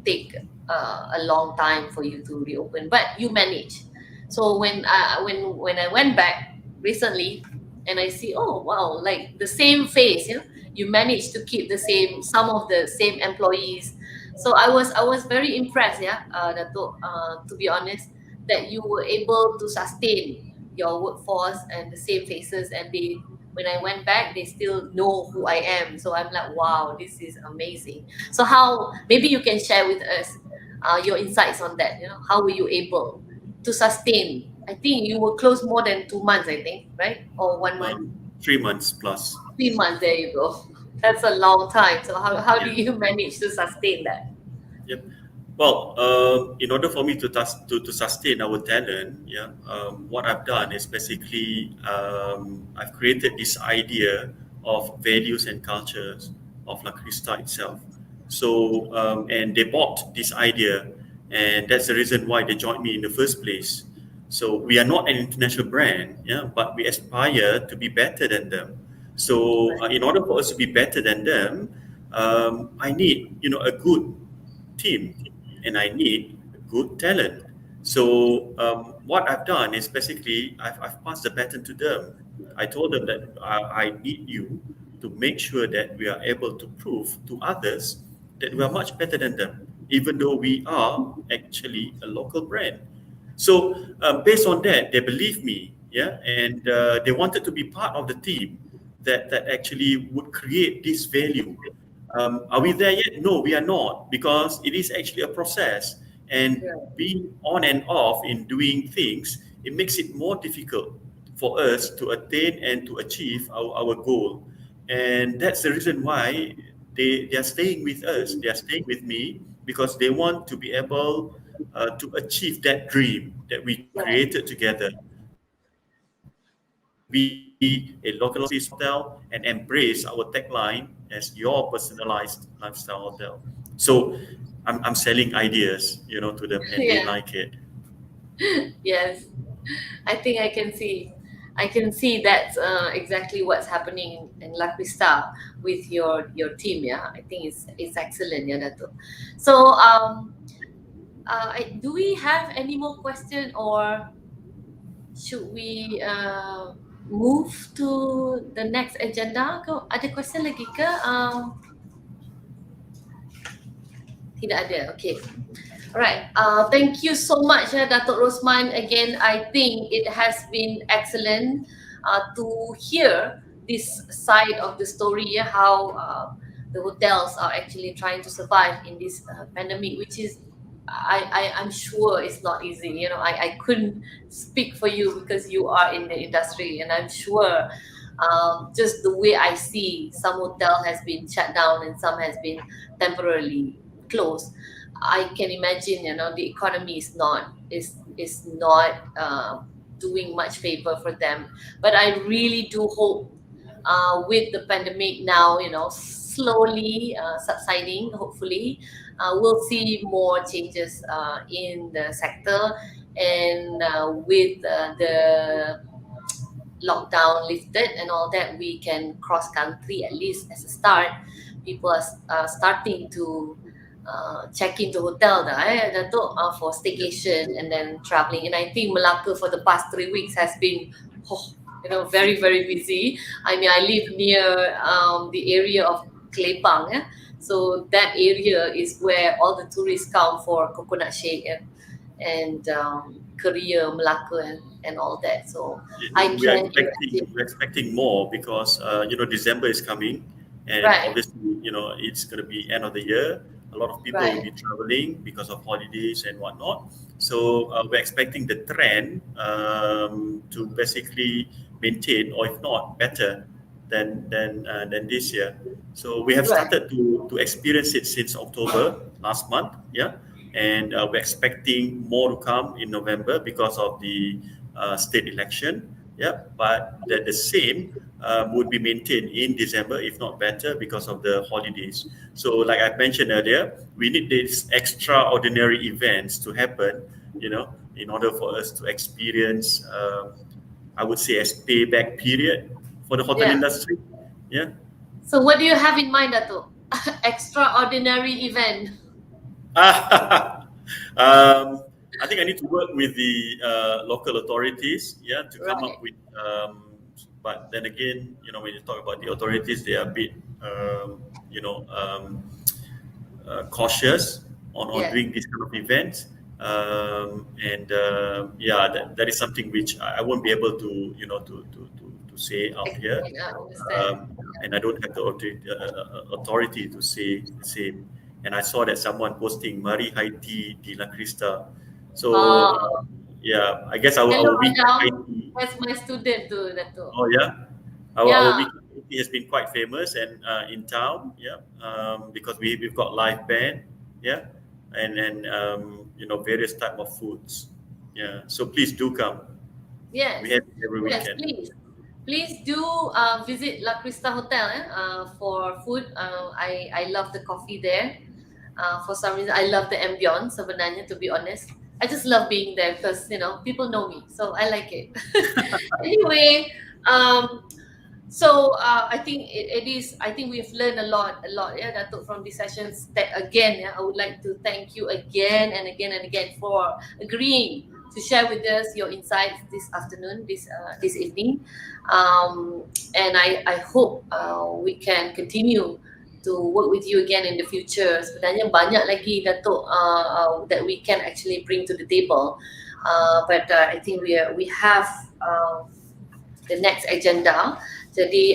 take a long time for you to reopen, but you manage. So when I went back recently, and I see, oh wow, like the same face, you managed to keep the same, some of the same employees. So I was very impressed, yeah, Dato, to be honest, that you were able to sustain your workforce and the same faces, and they, when I went back, they still know who I am. So I'm like, wow, this is amazing. So how, maybe you can share with us your insights on that. How were you able to sustain? I think you were closed more than 2 months, I think, right? Or 1 month, 3 months plus. 3 months. There you go. That's a long time. So how do Yeah. you manage to sustain that? Yep. Well, in order for me to sustain our talent, yeah, what I've done is basically I've created this idea of values and cultures of LaCrista itself. So, and they bought this idea, and that's the reason why they joined me in the first place. So we are not an international brand, yeah, but we aspire to be better than them. So, in order for us to be better than them, I need a good team, and I need good talent. So what I've done is basically I've passed the baton to them. I told them that I need you to make sure that we are able to prove to others that we are much better than them, even though we are actually a local brand. So based on that, they believe me, yeah, and they wanted to be part of the team that actually would create this value. Are we there yet? No, we are not, because it is actually a process. And Yeah. being on and off in doing things, it makes it more difficult for us to attain and to achieve our goal. And that's the reason why they are staying with us. They are staying with me because they want to be able to achieve that dream that we Right. created together, to be a localized hotel and embrace our tagline as your personalized lifestyle hotel. So I'm selling ideas, to them, and they Yeah. like it. Yes. I think I can see. I can see that's exactly what's happening in LaCrista with your team. Yeah, I think it's excellent, yeah, Dato. So do we have any more question, or should we move to the next agenda? Ada question lagi ke? Tidak ada. Okay. Alright. Thank you so much, Dato Rosthman. Again, I think it has been excellent to hear this side of the story, how the hotels are actually trying to survive in this pandemic, which is I'm sure it's not easy. I couldn't speak for you because you are in the industry, and I'm sure just the way I see some hotel has been shut down and some has been temporarily closed. I can imagine, the economy is not doing much favor for them. But I really do hope, with the pandemic now, slowly subsiding, hopefully, we'll see more changes in the sector, and with the lockdown lifted and all that, we can cross country at least as a start. People are starting to check into hotel Dato, for staycation and then traveling. And I think Melaka for the past 3 weeks has been, oh, very, very busy. I mean, I live near the area of Klepang. So that area is where all the tourists come for coconut shake and Korea, Melaka, and all that. So I We are can expecting imagine. we're expecting more because December is coming, and Right, obviously it's going to be end of the year. A lot of people will right, be traveling because of holidays and whatnot. So we're expecting the trend to basically maintain, or if not better than this year. So we have right, started to experience it since October last month, yeah, and we're expecting more to come in November because of the state election. Yeah, but the same would be maintained in December, if not better, because of the holidays. So, like I mentioned earlier, we need these extraordinary events to happen, in order for us to experience, I would say, as payback period for the hotel yeah. industry. Yeah. So what do you have in mind, Dato? Extraordinary event. I think I need to work with the local authorities, yeah, to come up Right. with. But then again, when you talk about the authorities, they are a bit, cautious on Yes. doing these kind of events. And yeah, that is something which I won't be able to, to say out here. Explain. I understand. And I don't have the authority to say the same. And I saw that someone posting Mari High Tea di La Crista. So Oh, yeah, I guess our hello, weekend high Adam. tea. That's my student too, Dato. Oh yeah, our Yeah. weekend high tea has been quite famous and in town. Yeah, because we've got live band. Yeah, and various type of foods. Yeah, so please do come. We Yes. have it every Yes, weekend. please. Please do visit La Crista Hotel for food. I love the coffee there. For some reason, I love the ambience sebenarnya, to be honest. I just love being there because, people know me. So I like it. Anyway, um, So I think it is. I think we've learned a lot, yeah, Dato, from these sessions. That again, yeah, I would like to thank you again and again and again for agreeing to share with us your insights this afternoon, this evening, and I hope we can continue to work with you again in the future. Sebenarnya banyak lagi, Dato, that we can actually bring to the table, but I think we have the next agenda. Jadi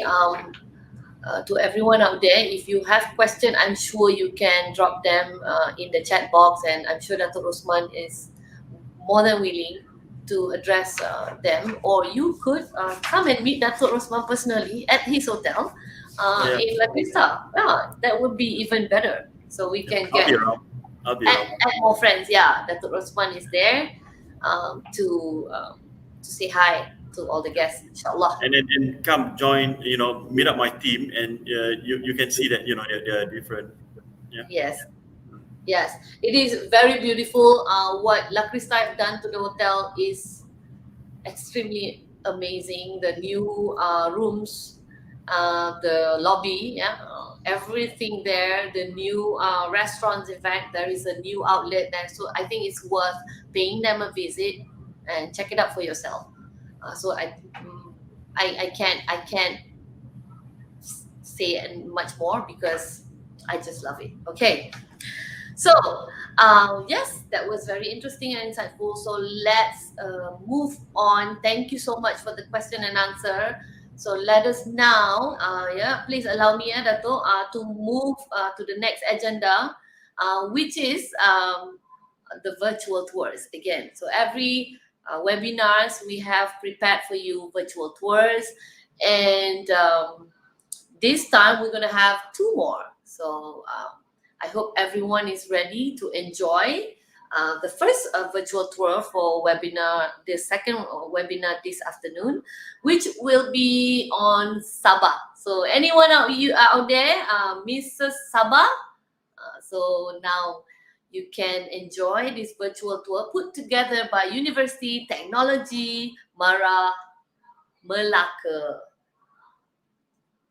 to everyone out there, if you have questions, I'm sure you can drop them in the chat box, and I'm sure Dato Rosthman is more than willing to address them. Or you could come and meet Dato Rosthman personally at his hotel in LaCrista. Yeah, that would be even better. So we can I'll get be around. I'll be around. add more friends. Yeah, Dato Rosthman is there to say hi to all the guests, inshallah. And then come join, meet up my team, and you can see that they're different. Yeah. Yes, it is very beautiful. What LaCrista have done to the hotel is extremely amazing. The new rooms, the lobby, yeah, everything there. The new restaurants. In fact, there is a new outlet there, so I think it's worth paying them a visit and check it out for yourself. So I can't say much more because I just love it. Okay, so yes, that was very interesting and insightful. So let's move on. Thank you so much for the question and answer. So let us now, please allow me, Dato, to move to the next agenda, which is the virtual tours again. So every webinars we have prepared for you virtual tours, and this time we're going to have 2 more. So I hope everyone is ready to enjoy the first virtual tour for webinar, the second webinar this afternoon, which will be on Sabah. So anyone out there, Mrs. Sabah, so now you can enjoy this virtual tour put together by University Technology Melaka.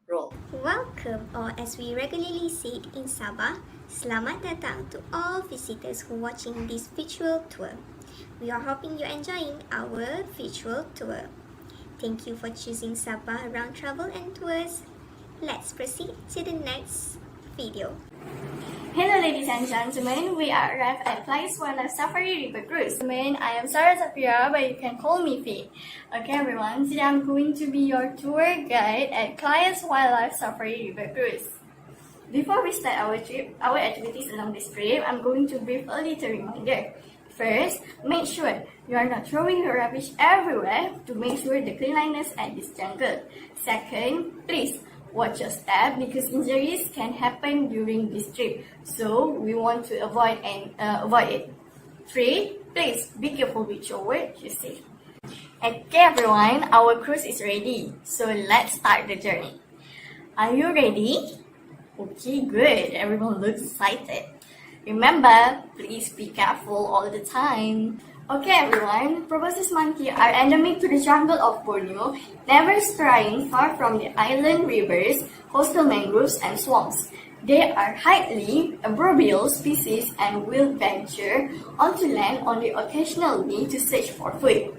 Roll. Welcome, or as we regularly say in Sabah, selamat datang to all visitors who are watching this virtual tour. We are hoping you're enjoying our virtual tour. Thank you for choosing Sabah Around Travel and Tours. Let's proceed to the next video. Hello ladies and gentlemen, we are arrived at Flyers Wildlife Safari River Cruise. I am Sarah Zafira, but you can call me Faye. Okay everyone, today I'm going to be your tour guide at Flyers Wildlife Safari River Cruise. Before we start our trip, our activities along this trip, I'm going to brief a little reminder. First, make sure you are not throwing your rubbish everywhere to make sure the cleanliness at this jungle. Second, please watch your step because injuries can happen during this trip, so we want to avoid it. 3, please be careful with your words you say. Okay everyone, our cruise is ready, so let's start the journey. Are you ready? Okay, good. Everyone looks excited. Remember, please be careful all the time. Okay everyone, proboscis monkey are endemic to the jungle of Borneo, never straying far from the island rivers, coastal mangroves, and swamps. They are highly arboreal species and will venture onto land only occasionally to search for food.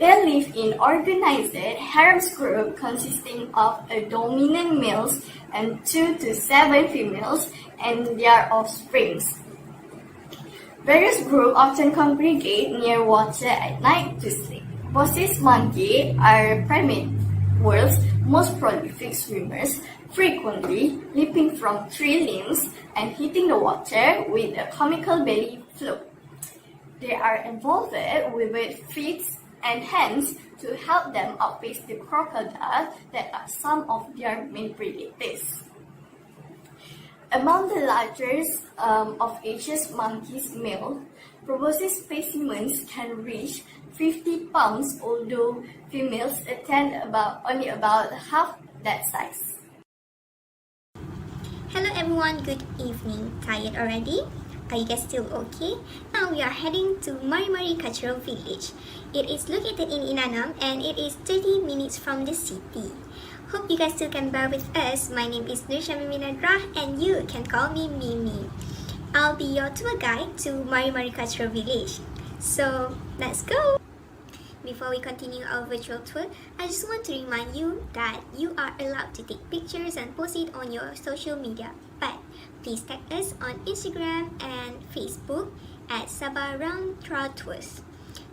They live in organized harems group consisting of a dominant males and 2 to 7 females and their offsprings. Various groups often congregate near water at night to sleep. Proboscis monkey are primate world's most prolific swimmers, frequently leaping from tree limbs and hitting the water with a comical belly flop. They are involved with feet and hands to help them outpace the crocodile that are some of their main predators. Among the largest of Asia's monkeys male, proboscis specimens can reach 50 pounds, although females attain only about half that size. Hello everyone, good evening. Tired already? Are you guys still okay? Now we are heading to Mari Cultural Village. It is located in Inanam and it is 30 minutes from the city. Hope you guys still can bear with us. My name is Nursha Miminadrah and you can call me Mimi. I'll be your tour guide to Mari Cultural Village. So let's go! Before we continue our virtual tour, I just want to remind you that you are allowed to take pictures and post it on your social media. But please tag us on Instagram and Facebook at Sabah Round Tours.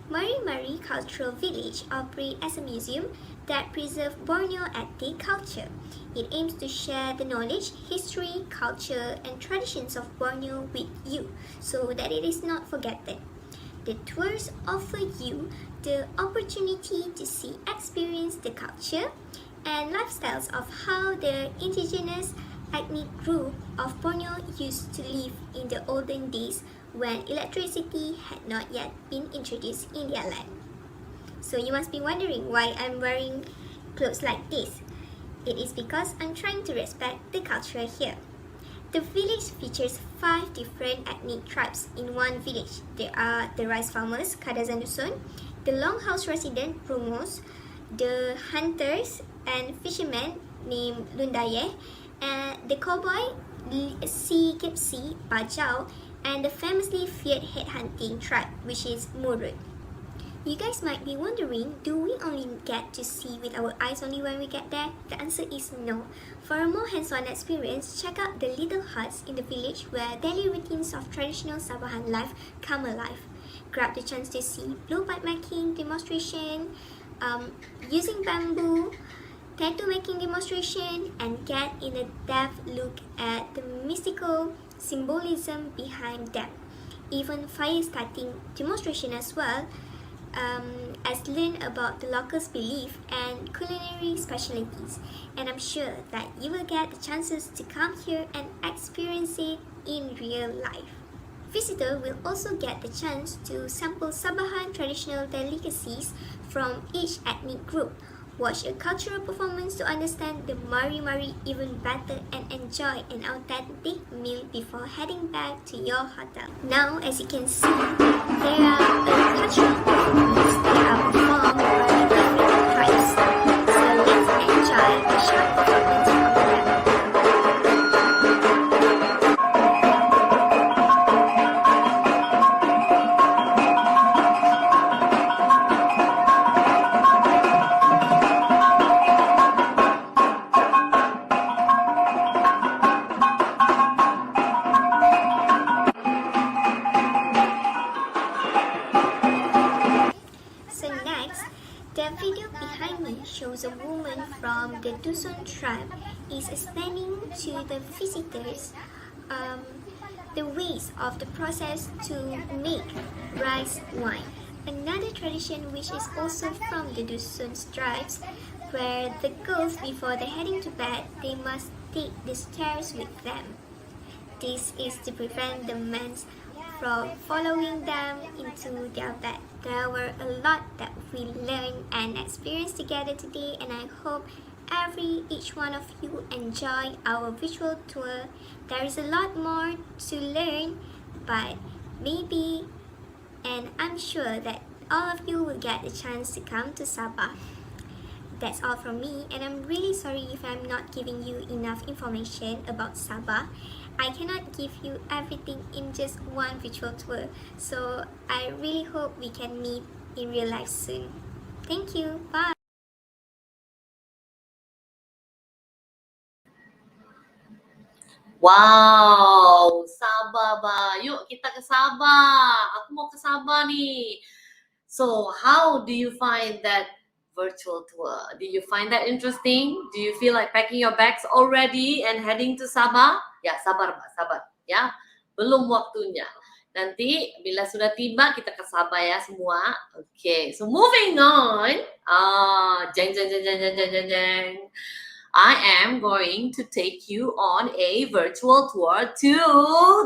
Mari Cultural Village operates as a museum that preserves Borneo ethnic culture. It aims to share the knowledge, history, culture, and traditions of Borneo with you so that it is not forgotten. The tours offer you the opportunity to experience the culture and lifestyles of how the indigenous ethnic group of Borneo used to live in the olden days when electricity had not yet been introduced in their land. So you must be wondering why I'm wearing clothes like this. It is because I'm trying to respect the culture here. The village features 5 different ethnic tribes in one village. There are the rice farmers, Kadazan Dusun, the longhouse resident, Rumos, the hunters and fishermen named Lundaye, and the cowboy, Si Kipsi, Bajau, and the famously feared headhunting tribe, which is Murut. You guys might be wondering, do we only get to see with our eyes only when we get there? The answer is no. For a more hands-on experience, check out the little huts in the village where daily routines of traditional Sabahan life come alive. Grab the chance to see blue pipe making demonstration, using bamboo, tattoo making demonstration, and get in a depth look at the mystical symbolism behind them. Even fire starting demonstration as well, as learn about the locals' belief and culinary specialties, and I'm sure that you will get the chances to come here and experience it in real life. Visitor will also get the chance to sample Sabahan traditional delicacies from each ethnic group, watch a cultural performance to understand the Mari even better, and enjoy an authentic meal before heading back to your hotel. Now, as you can see, there are a cultural performance that are performed by different tribes. So let's enjoy a short performance from them. So next, the video behind me shows a woman from the Dusun tribe is explaining to the visitors the ways of the process to make rice wine. Another tradition which is also from the Dusun tribes, where the girls before they heading to bed, they must take the stairs with them. This is to prevent the men from following them into their bed. There were a lot that we learned and experienced together today, and I hope each one of you enjoy our virtual tour. There is a lot more to learn, but maybe, and I'm sure that all of you will get the chance to come to Sabah. That's all from me, and I'm really sorry if I'm not giving you enough information about Sabah. I cannot give you everything in just one virtual tour, so I really hope we can meet in real life soon. Thank you, bye! Wow, Sabah ba? Yuk kita ke Sabah. Aku mau ke Sabah nih. So, how do you find that virtual tour? Do you find that interesting? Do you feel like packing your bags already and heading to Sabah? Ya, sabar, Mbak, sabar. Ya, belum waktunya. Nanti bila sudah tiba kita ke Sabah ya semua. Okay, so moving on. Jeng, jeng, jeng, jeng, jeng, jeng, jeng, jeng. I am going to take you on a virtual tour to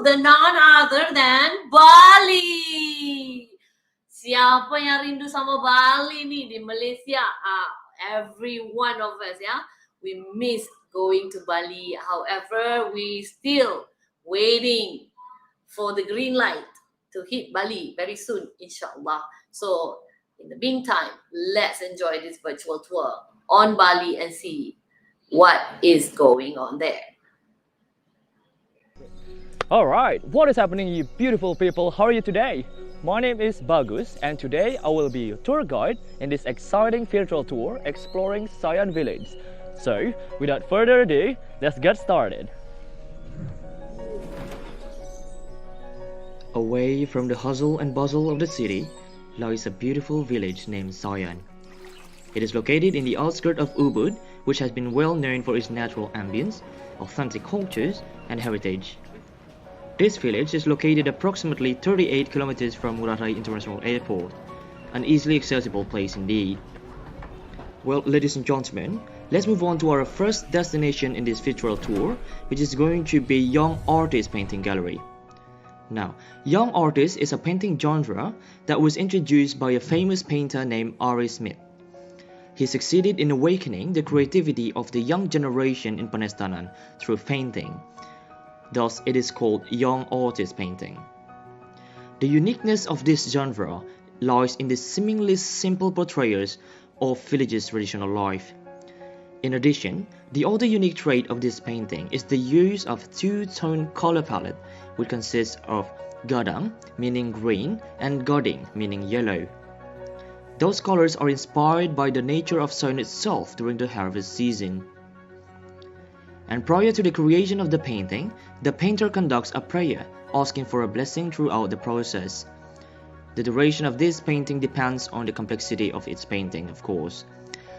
the none other than Bali. Siapa yang rindu sama Bali nih di Malaysia? Every one of us, ya. We miss going to Bali. However, we still waiting for the green light to hit Bali very soon, inshallah. So in the meantime, let's enjoy this virtual tour on Bali and see what is going on there. Alright, what is happening, you beautiful people? How are you today? My name is Bagus, and today I will be your tour guide in this exciting virtual tour exploring Sayan village. So, without further ado, let's get started. Away from the hustle and bustle of the city lies a beautiful village named Sayan. It is located in the outskirts of Ubud, which has been well known for its natural ambience, authentic cultures, and heritage. This village is located approximately 38 kilometers from Ngurah Rai International Airport, an easily accessible place indeed. Well, ladies and gentlemen, let's move on to our first destination in this virtual tour, which is going to be Young Artist Painting Gallery. Now, Young Artist is a painting genre that was introduced by a famous painter named R.A. Smith. He succeeded in awakening the creativity of the young generation in Panestanan through painting. Thus, it is called Young Artist Painting. The uniqueness of this genre lies in the seemingly simple portrayals of villages' traditional life. In addition, the other unique trait of this painting is the use of two-tone color palette, which consists of gadang, meaning green, and gading, meaning yellow. Those colors are inspired by the nature of soil itself during the harvest season. And prior to the creation of the painting, the painter conducts a prayer, asking for a blessing throughout the process. The duration of this painting depends on the complexity of its painting, of course.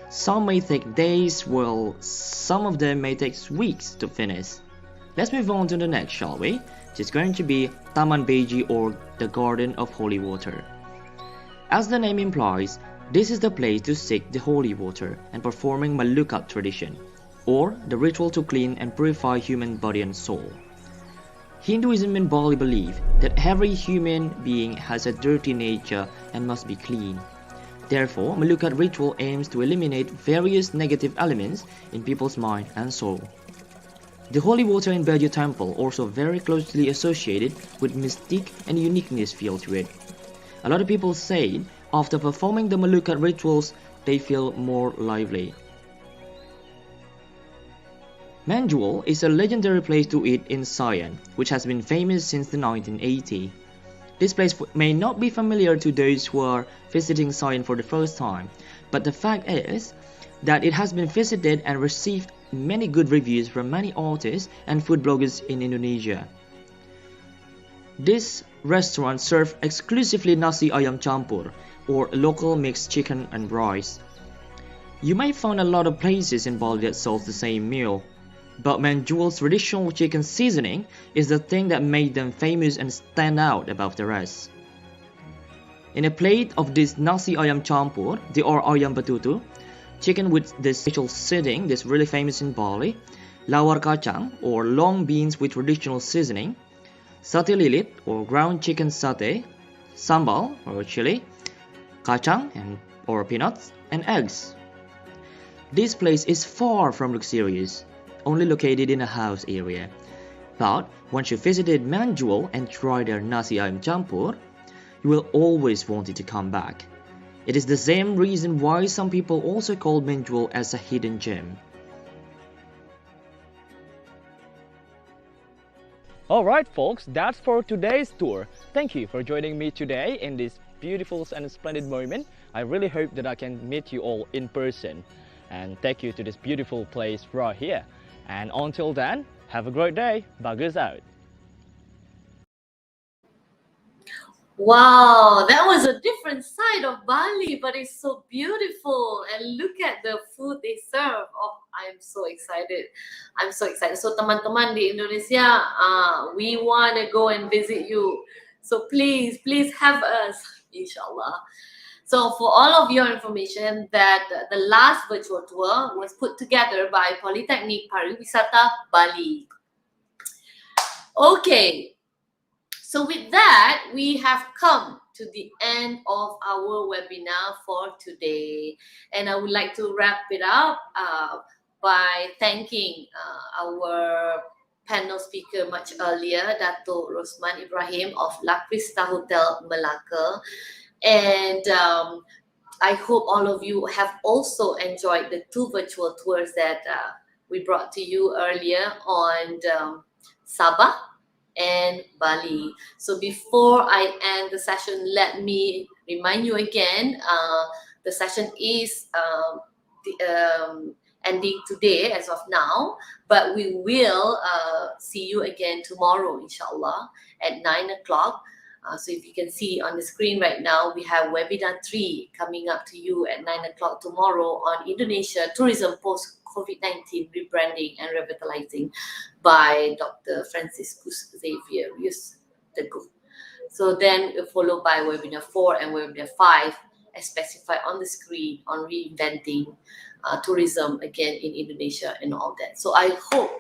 Some may take days, while some of them may take weeks to finish. Let's move on to the next, shall we? Which is going to be Taman YBhg, or the Garden of Holy Water. As the name implies, this is the place to seek the holy water and performing Malukat tradition, or the ritual to clean and purify human body and soul. Hinduism and Bali believe that every human being has a dirty nature and must be clean. Therefore, Malukat ritual aims to eliminate various negative elements in people's mind and soul. The holy water in YBhg temple also very closely associated with mystique and uniqueness feel to it. A lot of people say after performing the Malukat rituals, they feel more lively. Manjual is a legendary place to eat in Sayan, which has been famous since the 1980s. This place may not be familiar to those who are visiting Sayan for the first time, but the fact is that it has been visited and received many good reviews from many artists and food bloggers in Indonesia. This restaurant serves exclusively nasi ayam campur, or local mixed chicken and rice. You may find a lot of places in Bali that sells the same meal, but Manjual's traditional chicken seasoning is the thing that made them famous and stand out above the rest. In a plate of this nasi ayam campur, there are ayam betutu, chicken with this special seasoning that's really famous in Bali, lawar kacang, or long beans with traditional seasoning, sate lilit, or ground chicken satay, sambal, or chili, kacang, or peanuts, and eggs. This place is far from luxurious, only located in a house area. But once you visited Manjual and tried their nasi ayam campur, you will always want it to come back. It is the same reason why some people also call Manjual as a hidden gem. Alright folks, that's for today's tour. Thank you for joining me today in this beautiful and splendid moment. I really hope that I can meet you all in person and take you to this beautiful place right here. And until then, have a great day. Bagus out. Wow, that was a different side of Bali, but it's so beautiful. And look at the food they serve. Oh, I'm so excited. I'm so excited. So teman-teman di Indonesia, we want to go and visit you. So please have us, inshallah. So for all of your information, that the last virtual tour was put together by Politeknik Pariwisata Bali. Okay. So with that, we have come to the end of our webinar for today. And I would like to wrap it up by thanking our panel speaker much earlier, Dato Rosthman Ibrahim of LaCrista Hotel Melaka. And I hope all of you have also enjoyed the 2 virtual tours that we brought to you earlier on Sabah and Bali. So before I end the session, let me remind you again, the session is ending today as of now, but we will see you again tomorrow, inshallah, at 9 o'clock. So if you can see on the screen right now, we have webinar 3 coming up to you at 9 o'clock tomorrow on Indonesia tourism post-COVID-19 rebranding and revitalizing by Dr. Franciscus Xavier. So then followed by webinar 4 and webinar 5 as specified on the screen on reinventing tourism again in Indonesia and all that. So I hope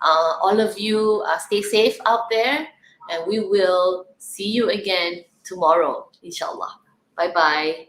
all of you stay safe out there, and we will see you again tomorrow, inshallah. Bye-bye.